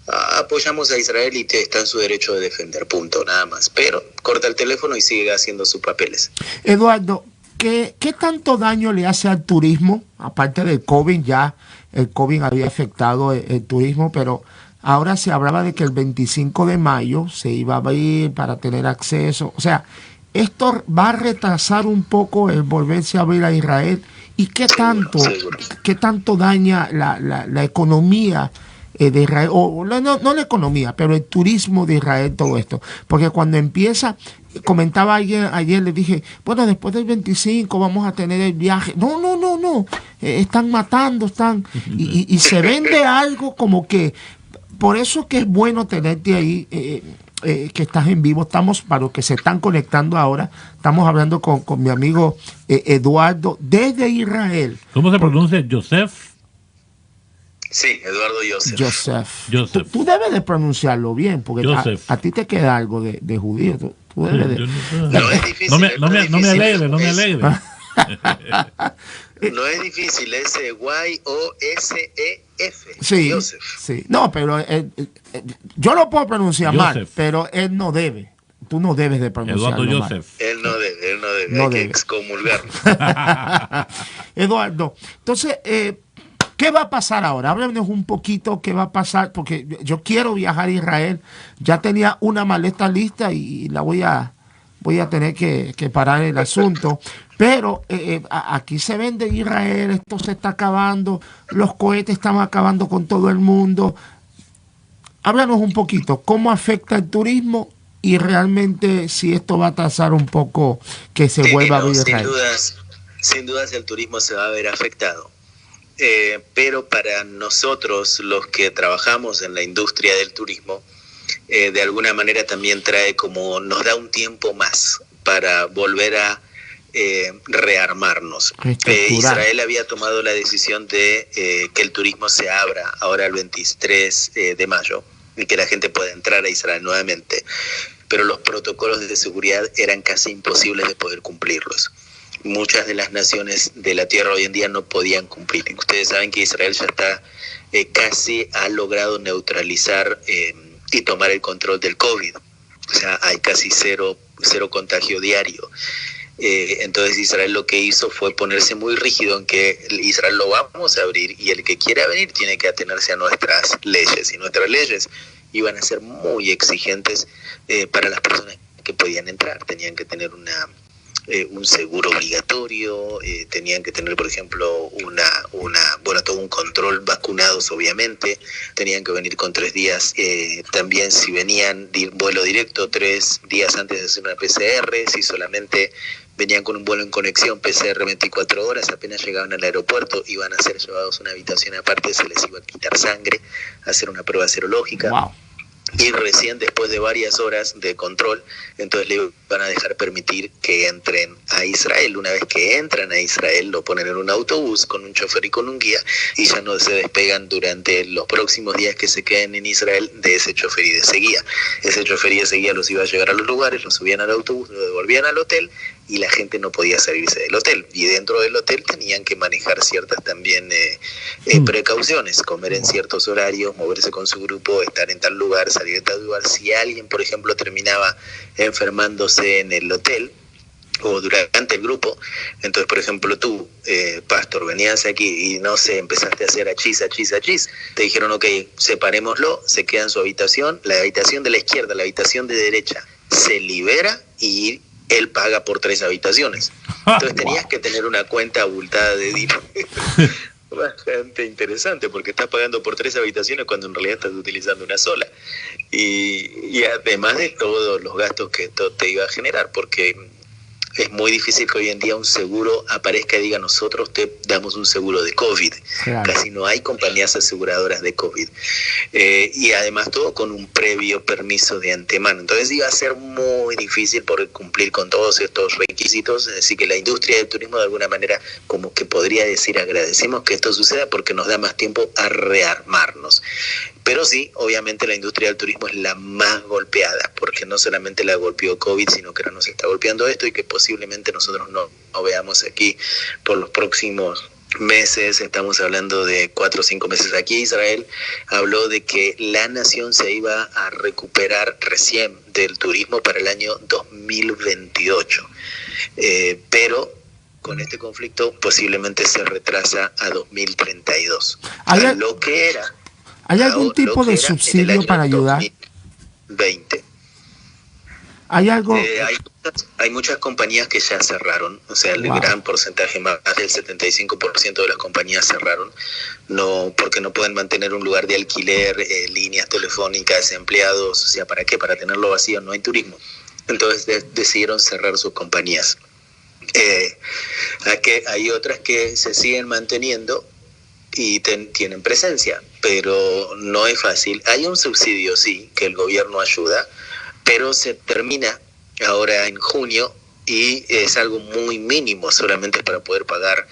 apoyamos a Israel y está en su derecho de defender, punto, nada más. Pero corta el teléfono y sigue haciendo sus papeles. Eduardo, ¿qué tanto daño le hace al turismo? Aparte del COVID, ya el COVID había afectado el turismo, pero ahora se hablaba de que el 25 de mayo se iba a abrir para tener acceso. O sea, ¿esto va a retrasar un poco el volverse a abrir a Israel? ¿Y qué tanto daña la economía de Israel? O no la economía, pero el turismo de Israel, todo esto. Porque cuando empieza, comentaba ayer, le dije, bueno, después del 25 vamos a tener el viaje. No, están matando, y se vende algo como que, por eso que es bueno tenerte ahí, que estás en vivo. Estamos, para los que se están conectando ahora, estamos hablando con mi amigo Eduardo desde Israel. ¿Cómo se pronuncia? ¿Joseph? Sí, Eduardo Joseph. Tú debes de pronunciarlo bien, porque a ti te queda algo de judío. Tú debes de... No es difícil. No me alegre. No es difícil, es Y-O-S-E-F. Sí, Joseph. Sí. No, pero yo lo puedo pronunciar mal, pero él no debe. Tú no debes de pronunciarlo Eduardo mal. Joseph. Él no debe. Hay que excomulgarlo. Eduardo, entonces, ¿qué va a pasar ahora? Háblanos un poquito qué va a pasar, porque yo quiero viajar a Israel. Ya tenía una maleta lista y la voy a tener que parar el asunto. Pero aquí se vende Israel, esto se está acabando, los cohetes están acabando con todo el mundo. Háblanos un poquito, ¿cómo afecta el turismo? Y realmente si esto va a atrasar un poco que se vuelva a abrir Israel. Sin dudas el turismo se va a ver afectado. Pero para nosotros, los que trabajamos en la industria del turismo, de alguna manera también nos da un tiempo más para volver a rearmarnos. Israel había tomado la decisión de que el turismo se abra ahora el 23 de mayo, y que la gente pueda entrar a Israel nuevamente, pero los protocolos de seguridad eran casi imposibles de poder cumplirlos. Muchas de las naciones de la tierra hoy en día no podían cumplir. Ustedes saben que Israel ya está casi ha logrado neutralizar y tomar el control del COVID. O sea, hay casi cero contagio diario. Entonces Israel lo que hizo fue ponerse muy rígido en que Israel lo vamos a abrir y el que quiera venir tiene que atenerse a nuestras leyes, y nuestras leyes iban a ser muy exigentes para las personas que podían entrar. Tenían que tener un seguro obligatorio, tenían que tener, por ejemplo, todo un control, vacunados obviamente, tenían que venir con 3 días, también si venían vuelo directo 3 días antes de hacer una PCR, si solamente venían con un vuelo en conexión PCR 24 horas, apenas llegaban al aeropuerto iban a ser llevados a una habitación aparte, se les iba a quitar sangre, hacer una prueba serológica. Wow. Y recién después de varias horas de control, entonces le van a dejar permitir que entren a Israel. Una vez que entran a Israel, lo ponen en un autobús con un chofer y con un guía, y ya no se despegan durante los próximos días que se queden en Israel de ese chofer y de ese guía. Ese chofer y ese guía los iba a llevar a los lugares, los subían al autobús, los devolvían al hotel, y la gente no podía salirse del hotel. Y dentro del hotel tenían que manejar ciertas también precauciones, comer en ciertos horarios, moverse con su grupo, estar en tal lugar, salir de tal lugar. Si alguien, por ejemplo, terminaba enfermándose en el hotel o durante el grupo, entonces, por ejemplo, tú, pastor, venías aquí y no sé, empezaste a hacer achis, te dijeron, ok, separémoslo, se queda en su habitación, la habitación de la izquierda, la habitación de derecha, se libera y él paga por 3 habitaciones. Entonces tenías que tener una cuenta abultada de dinero. Bastante interesante, porque estás pagando por 3 habitaciones cuando en realidad estás utilizando una sola. Y además de todos los gastos que esto te iba a generar, porque es muy difícil que hoy en día un seguro aparezca y diga, nosotros te damos un seguro de COVID. Claro. Casi no hay compañías aseguradoras de COVID. Y además todo con un previo permiso de antemano. Entonces iba a ser muy difícil poder cumplir con todos estos requisitos. Así que la industria del turismo de alguna manera como que podría decir, agradecemos que esto suceda porque nos da más tiempo a rearmarnos. Pero sí, obviamente la industria del turismo es la más golpeada, porque no solamente la golpeó COVID, sino que ahora nos está golpeando esto y que posiblemente nosotros no veamos aquí por los próximos meses. Estamos hablando de 4 o 5 meses aquí. Israel habló de que la nación se iba a recuperar recién del turismo para el año 2028. Pero con este conflicto posiblemente se retrasa a 2032. Lo que era... ¿Hay algún tipo de subsidio para ayudar? 2020. ¿Hay algo? Hay muchas compañías que ya cerraron, o sea, el gran porcentaje, más del 75% de las compañías cerraron, porque no pueden mantener un lugar de alquiler, líneas telefónicas, empleados, o sea, ¿para qué? Para tenerlo vacío, no hay turismo. Entonces decidieron cerrar sus compañías. Hay otras que se siguen manteniendo y tienen presencia, pero no es fácil. Hay un subsidio, sí, que el gobierno ayuda, pero se termina ahora en junio y es algo muy mínimo, solamente para poder pagar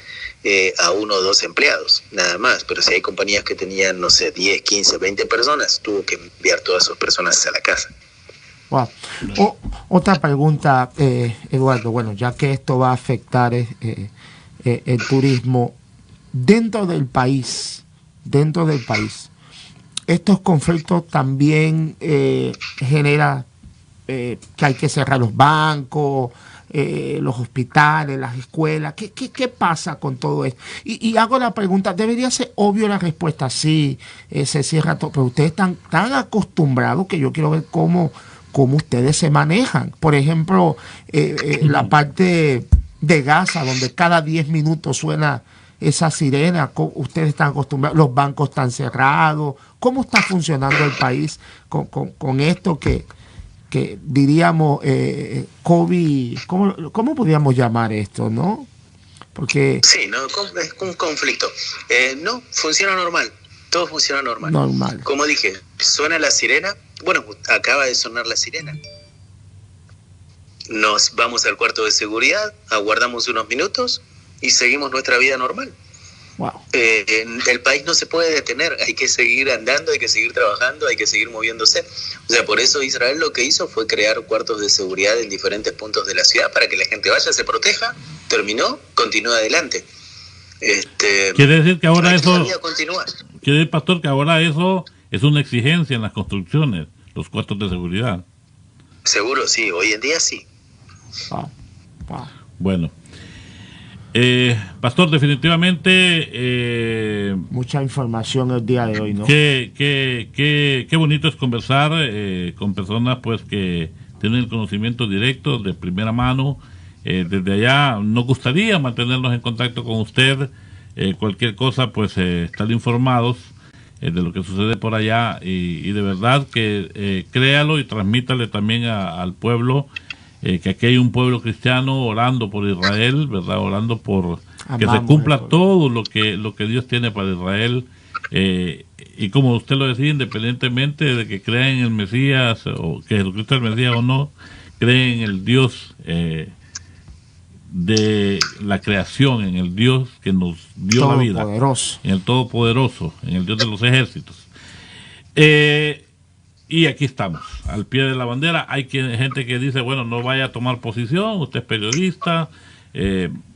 a 1 o 2 empleados, nada más. Pero si hay compañías que tenían, no sé, 10, 15, 20 personas, tuvo que enviar todas esas personas a la casa. Wow. Otra pregunta, Eduardo, bueno, ya que esto va a afectar el turismo, dentro del país, estos conflictos también genera que hay que cerrar los bancos, los hospitales, las escuelas. ¿Qué pasa con todo esto? Y hago la pregunta, debería ser obvio la respuesta, sí, se cierra todo, pero ustedes están tan acostumbrados que yo quiero ver cómo ustedes se manejan. Por ejemplo, la parte de Gaza, donde cada 10 minutos suena esa sirena, ustedes están acostumbrados, los bancos están cerrados. ¿Cómo está funcionando el país con esto que diríamos COVID? ¿Cómo podríamos llamar esto, no? Porque sí, no es un conflicto. No, funciona normal. Todo funciona normal. Como dije, suena la sirena. Bueno, acaba de sonar la sirena. Nos vamos al cuarto de seguridad, aguardamos unos minutos y seguimos nuestra vida normal. Wow. El país no se puede detener, hay que seguir andando, hay que seguir trabajando, hay que seguir moviéndose. O sea, por eso Israel lo que hizo fue crear cuartos de seguridad en diferentes puntos de la ciudad para que la gente vaya, se proteja, terminó, continúa adelante. Quiere decir que ahora eso, la vida continúa. quiere decir, pastor, que ahora eso es una exigencia en las construcciones, los cuartos de seguridad. Seguro, sí, hoy en día sí. Wow. Wow. Bueno. Pastor, definitivamente Mucha información el día de hoy, ¿no? qué bonito es conversar con personas pues que tienen el conocimiento directo de primera mano. Desde allá nos gustaría mantenernos en contacto con usted, cualquier cosa pues estar informados de lo que sucede por allá y de verdad que créalo y transmítale también al pueblo que aquí hay un pueblo cristiano orando por Israel, ¿verdad? Orando por que se cumpla todo lo que Dios tiene para Israel. Y como usted lo decía, independientemente de que crean en el Mesías, o que Jesucristo es el Mesías o no, creen en el Dios de la creación, en el Dios que nos dio la vida, en el Todopoderoso, en el Dios de los ejércitos. Y aquí estamos, al pie de la bandera. Hay gente que dice, bueno, no vaya a tomar posición, usted es periodista.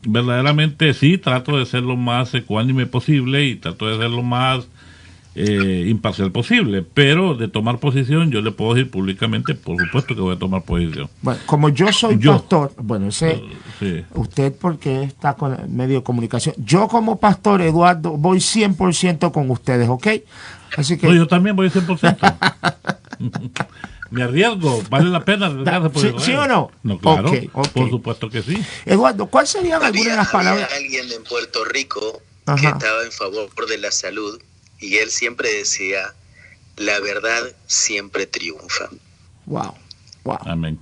Verdaderamente sí, trato de ser lo más ecuánime posible y trato de ser lo más imparcial posible, pero de tomar posición, yo le puedo decir públicamente, por supuesto que voy a tomar posición. Bueno, como yo soy pastor, bueno, sí. Usted porque está con el medio de comunicación, yo como pastor, Eduardo, voy 100% con ustedes, ¿ok? Así que... No, yo también voy 100%. Me arriesgo, vale la pena arriesgarse por Israel. ¿Sí o no? No, claro, okay. Por supuesto que sí. Eduardo, ¿cuáles serían algunas de las palabras? Había alguien en Puerto Rico que estaba en favor de la salud y él siempre decía, la verdad siempre triunfa. Wow. Amén.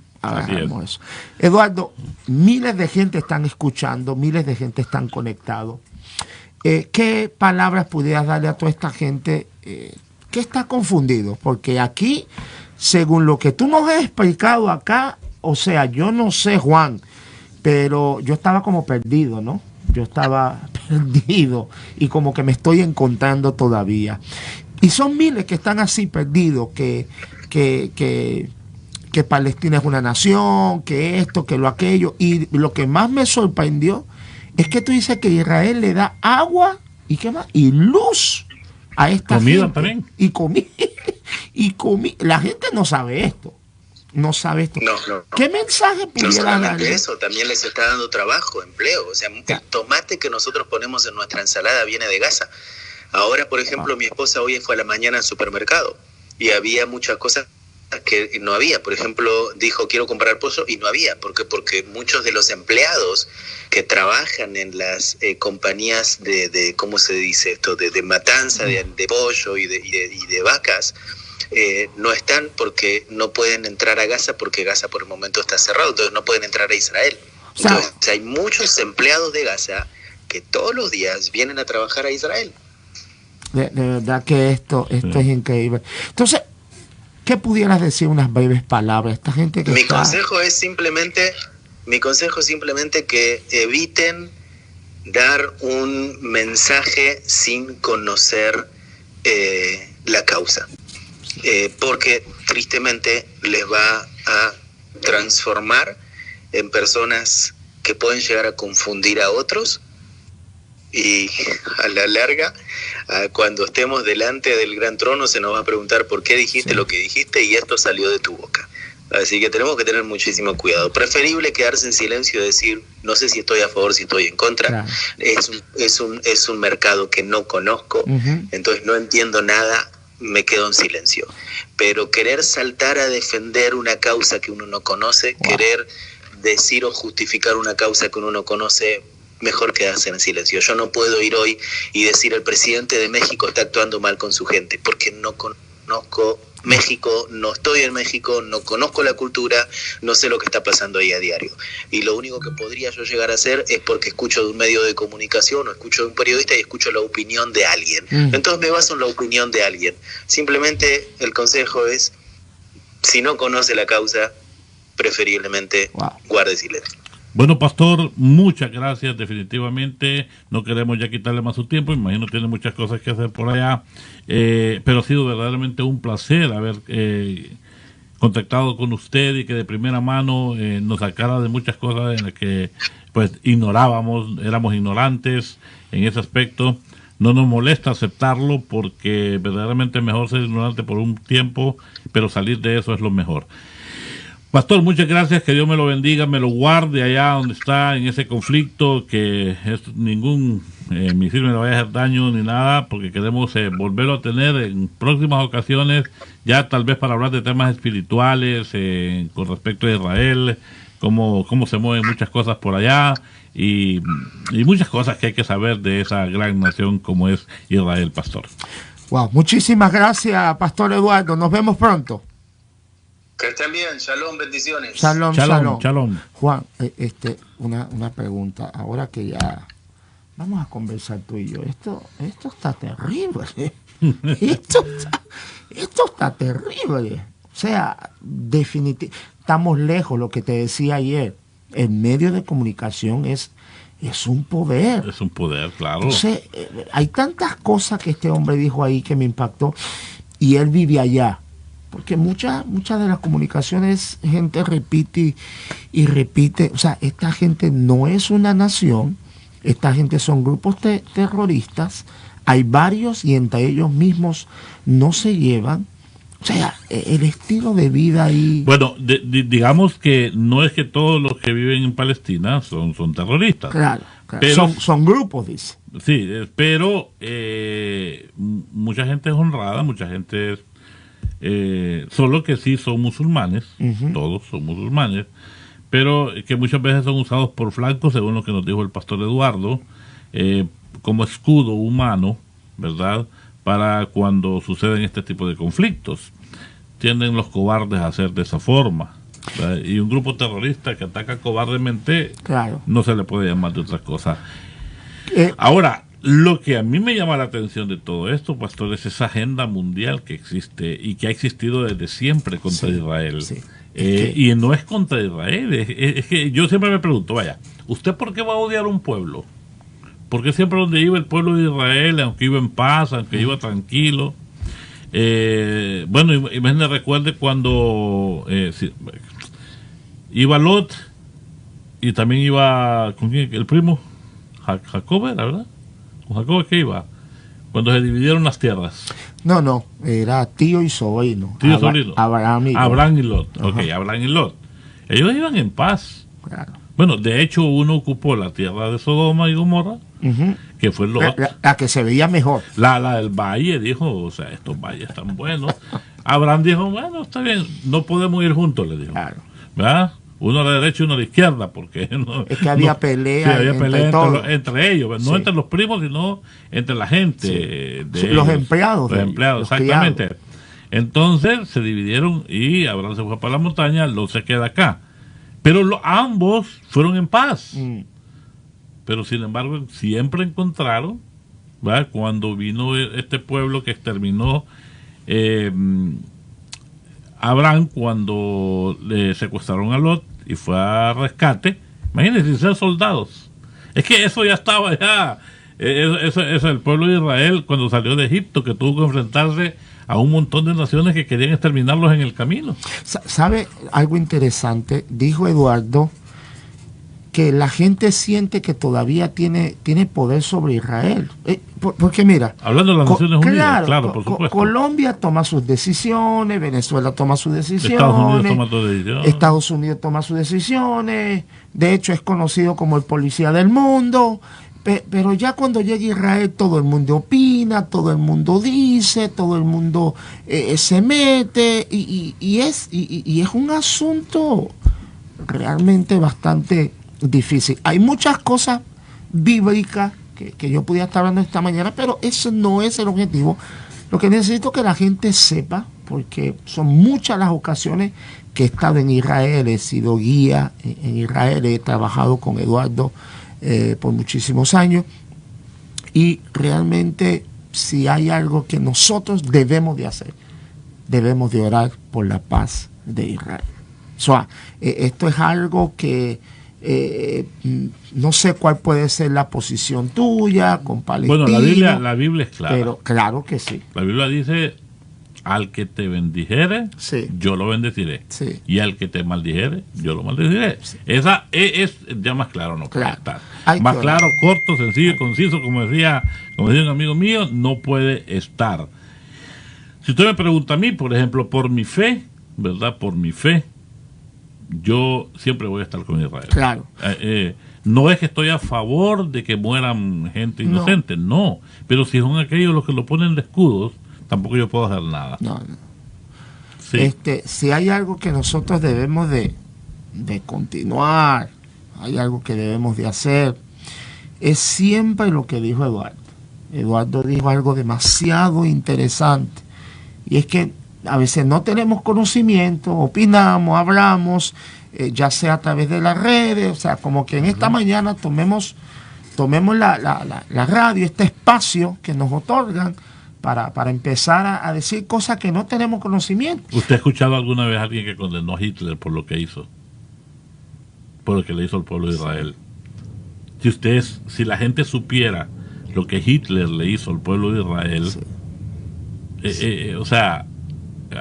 Eso. Eduardo, miles de gente están escuchando, miles de gente están conectados. ¿Qué palabras pudieras darle a toda esta gente que está confundido? Porque aquí, según lo que tú nos has explicado acá, o sea, yo no sé, Juan, pero yo estaba como perdido, ¿no? Yo estaba perdido y como que me estoy encontrando todavía. Y son miles que están así perdidos, que Palestina es una nación, que esto, que lo aquello. Y lo que más me sorprendió es que tú dices que Israel le da agua y qué más, y luz a esta comida gente. También. Y comida. La gente no sabe esto. No. ¿Qué mensaje pudiera No solamente darle? eso, también les está dando trabajo, empleo. O sea, el tomate que nosotros ponemos en nuestra ensalada viene de Gaza. Ahora, por ejemplo, mi esposa hoy fue a la mañana al supermercado y había muchas cosas que no había. Por ejemplo, dijo, quiero comprar pollo y no había. ¿Por qué? Porque muchos de los empleados que trabajan en las compañías de ¿cómo se dice esto? De matanza de pollo y de vacas, no están porque no pueden entrar a Gaza porque Gaza por el momento está cerrado, entonces no pueden entrar a Israel. Entonces hay muchos empleados de Gaza que todos los días vienen a trabajar a Israel. De verdad que esto es increíble. Entonces, ¿qué pudieras decir unas breves palabras? Esta gente que Mi consejo es simplemente que eviten dar un mensaje sin conocer la causa. Porque tristemente les va a transformar en personas que pueden llegar a confundir a otros y a la larga, cuando estemos delante del gran trono, se nos va a preguntar por qué dijiste lo que dijiste y esto salió de tu boca. Así que tenemos que tener muchísimo cuidado. Preferible quedarse en silencio y decir, no sé si estoy a favor, si estoy en contra. Claro. Es un mercado que no conozco, entonces no entiendo nada, me quedo en silencio. Pero querer saltar a defender una causa que uno no conoce, querer decir o justificar una causa que uno no conoce, mejor quedarse en silencio. Yo no puedo ir hoy y decir el presidente de México está actuando mal con su gente, porque no conozco México, no estoy en México, no conozco la cultura, no sé lo que está pasando ahí a diario. Y lo único que podría yo llegar a hacer es porque escucho de un medio de comunicación o escucho de un periodista y escucho la opinión de alguien. Entonces me baso en la opinión de alguien. Simplemente el consejo es, si no conoce la causa, preferiblemente guarde silencio. Bueno, pastor, muchas gracias, definitivamente. No queremos ya quitarle más su tiempo, imagino tiene muchas cosas que hacer por allá, pero ha sido verdaderamente un placer haber contactado con usted y que de primera mano nos sacara de muchas cosas en las que pues ignorábamos, éramos ignorantes en ese aspecto. No nos molesta aceptarlo porque verdaderamente es mejor ser ignorante por un tiempo, pero salir de eso es lo mejor. Pastor, muchas gracias, que Dios me lo bendiga, me lo guarde allá donde está en ese conflicto, que ningún misil me le vaya a hacer daño ni nada, porque queremos volverlo a tener en próximas ocasiones, ya tal vez para hablar de temas espirituales con respecto a Israel, cómo se mueven muchas cosas por allá y muchas cosas que hay que saber de esa gran nación como es Israel, pastor. Wow, muchísimas gracias, Pastor Eduardo, nos vemos pronto. Que estén bien, shalom, bendiciones. Shalom. Juan, una pregunta, ahora que ya vamos a conversar tú y yo, esto está terrible, esto está terrible, o sea, definitivamente, estamos lejos, lo que te decía ayer, el medio de comunicación es un poder. Es un poder, claro. Entonces, hay tantas cosas que este hombre dijo ahí que me impactó, y él vive allá. Porque muchas de las comunicaciones, gente repite y repite. O sea, esta gente no es una nación, esta gente son grupos terroristas, hay varios y entre ellos mismos no se llevan. O sea, el estilo de vida ahí... Bueno, digamos que no es que todos los que viven en Palestina son terroristas. Claro. Pero, son grupos, dice. Sí, pero mucha gente es honrada, mucha gente es... solo que sí son musulmanes, todos son musulmanes, pero que muchas veces son usados por flancos, según lo que nos dijo el pastor Eduardo, como escudo humano, ¿verdad?, para cuando suceden este tipo de conflictos. Tienden los cobardes a hacer de esa forma, ¿verdad? Y un grupo terrorista que ataca cobardemente, claro, no se le puede llamar de otra cosa. Ahora, lo que a mí me llama la atención de todo esto, pastor, es esa agenda mundial que existe y que ha existido desde siempre contra Israel. Sí. Y no es contra Israel, es que yo siempre me pregunto, vaya, ¿usted por qué va a odiar a un pueblo? Porque siempre donde iba el pueblo de Israel, aunque iba en paz, aunque iba tranquilo. Bueno, imagínate, recuerde cuando iba Lot y también iba, ¿con quién? El primo, Jacob, ¿era verdad? ¿Con Jacob qué iba? Cuando se dividieron las tierras. No, era tío y sobrino. Abraham y Lot. Ok, Abraham y Lot. Ellos iban en paz. Claro. Bueno, de hecho uno ocupó la tierra de Sodoma y Gomorra, que fue Lot. La que se veía mejor. La del valle dijo, o sea, estos valles están buenos. Abraham dijo, bueno, está bien, no podemos ir juntos, le dijo. Claro. ¿Verdad? Uno a la derecha y uno a la izquierda, porque no, es que había pelea, entre ellos, no entre los primos, sino entre la gente. De los ellos, empleados. Los empleados, exactamente. Criados. Entonces se dividieron y Abraham se fue para la montaña, Lot se queda acá. Pero ambos fueron en paz. Pero sin embargo, siempre encontraron, ¿verdad?, cuando vino este pueblo que exterminó Abraham, cuando le secuestraron a Lot y fue a rescate. Imagínense, ser soldados. Es que eso ya estaba ya. Eso es el pueblo de Israel cuando salió de Egipto, que tuvo que enfrentarse a un montón de naciones que querían exterminarlos en el camino. ¿Sabe algo interesante? Dijo Eduardo que la gente siente que todavía tiene poder sobre Israel. Porque mira... Hablando de las Naciones Unidas, claro, por supuesto. Colombia toma sus decisiones, Venezuela toma sus decisiones, Estados Unidos toma sus decisiones, de hecho es conocido como el policía del mundo, pero ya cuando llega Israel todo el mundo opina, todo el mundo dice, todo el mundo se mete, y es un asunto realmente bastante difícil. Hay muchas cosas bíblicas que yo podía estar hablando esta mañana, pero eso no es el objetivo. Lo que necesito que la gente sepa, porque son muchas las ocasiones que he estado en Israel, he sido guía en Israel, he trabajado con Eduardo por muchísimos años, y realmente si hay algo que nosotros debemos de hacer, debemos de orar por la paz de Israel. Esto es algo que no sé cuál puede ser la posición tuya con Palestina. Bueno, la Biblia es clara. Pero claro que sí. La Biblia dice, al que te bendijere, Sí. yo lo bendeciré. Sí. Y al que te maldijere, yo lo maldeciré. Esa es ya más claro, no puede Claro. estar. Hay Más que claro, corto, sencillo y conciso, como decía un amigo mío, no puede estar. Si usted me pregunta a mí, por ejemplo, por mi fe, ¿verdad? Por mi fe, yo siempre voy a estar con Israel. Claro. No es que estoy a favor de que mueran gente inocente, no. Pero si son aquellos los que lo ponen de escudos, tampoco yo puedo hacer nada. No, no. Sí. Si hay algo que nosotros debemos de continuar, hay algo que debemos de hacer, es siempre lo que dijo Eduardo. Eduardo dijo algo demasiado interesante, y es que a veces no tenemos conocimiento, opinamos, hablamos, ya sea a través de las redes, o sea, como que en esta mañana tomemos la radio, este espacio que nos otorgan para empezar a decir cosas que no tenemos conocimiento. ¿Usted ha escuchado alguna vez a alguien que condenó a Hitler por lo que hizo? Por lo que le hizo al pueblo de Israel. Si la gente supiera lo que Hitler le hizo al pueblo de Israel, o sea,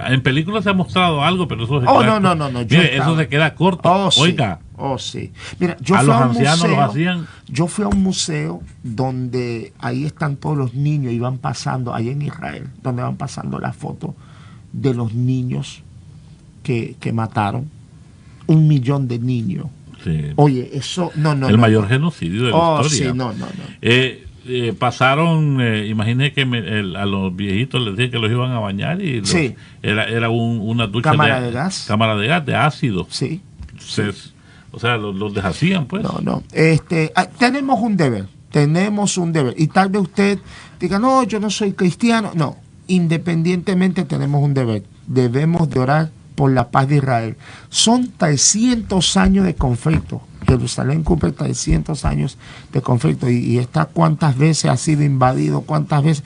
en películas se ha mostrado algo, pero eso se queda no. Mire, eso se queda corto. Oiga. Sí. Mira, yo A fui los a un ancianos museo, los hacían. Yo fui a un museo donde ahí están todos los niños y van pasando, ahí en Israel, donde van pasando las fotos de los niños que mataron. 1 millón de niños. Sí. Oye, eso, no. El mayor genocidio de la historia. Sí, no. Pasaron, imagínese que a los viejitos les decían que los iban a bañar y era una ducha cámara de gas, de ácido. Sí. O sea, los deshacían, pues. No. Tenemos un deber. Y tal vez usted diga, no, yo no soy cristiano. No, independientemente tenemos un deber. Debemos de orar por la paz de Israel. Son 300 años de conflicto. Jerusalén cumple 300 años de conflicto y está cuántas veces ha sido invadido, cuántas veces,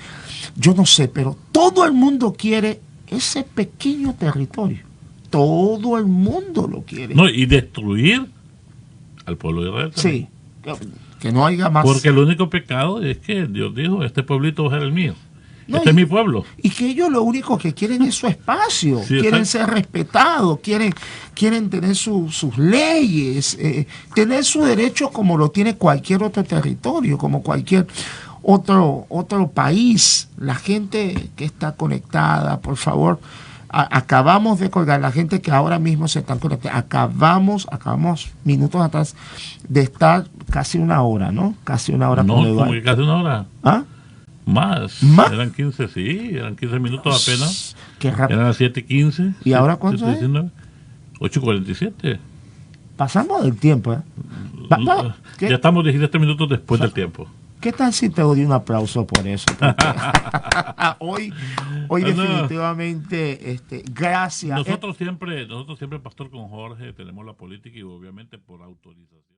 yo no sé, pero todo el mundo quiere ese pequeño territorio. Todo el mundo lo quiere. No, y destruir al pueblo de Israel también. Sí, que no haya más. Porque el único pecado es que Dios dijo, este pueblito va a ser el mío. Este es mi pueblo. Y que ellos lo único que quieren es su espacio, quieren ser respetados, quieren tener sus leyes, tener su derecho como lo tiene cualquier otro territorio, como cualquier otro país. La gente que está conectada, por favor, acabamos de colgar, la gente que ahora mismo se están conectando, acabamos minutos atrás de estar casi 1 hora, ¿no? Casi 1 hora con Eduardo. ¿Cómo que casi 1 hora? ¿Ah? Más. Eran 15, eran 15 minutos apenas. Qué rápido. Eran las 7:15. ¿Y ahora cuánto es? 8:47. Pasamos del tiempo, ¿eh? Ya estamos 17 minutos después del tiempo. ¿Qué tal si te doy un aplauso por eso? hoy definitivamente, gracias. Nosotros siempre, Pastor, con Jorge, tenemos la política y obviamente por autorización.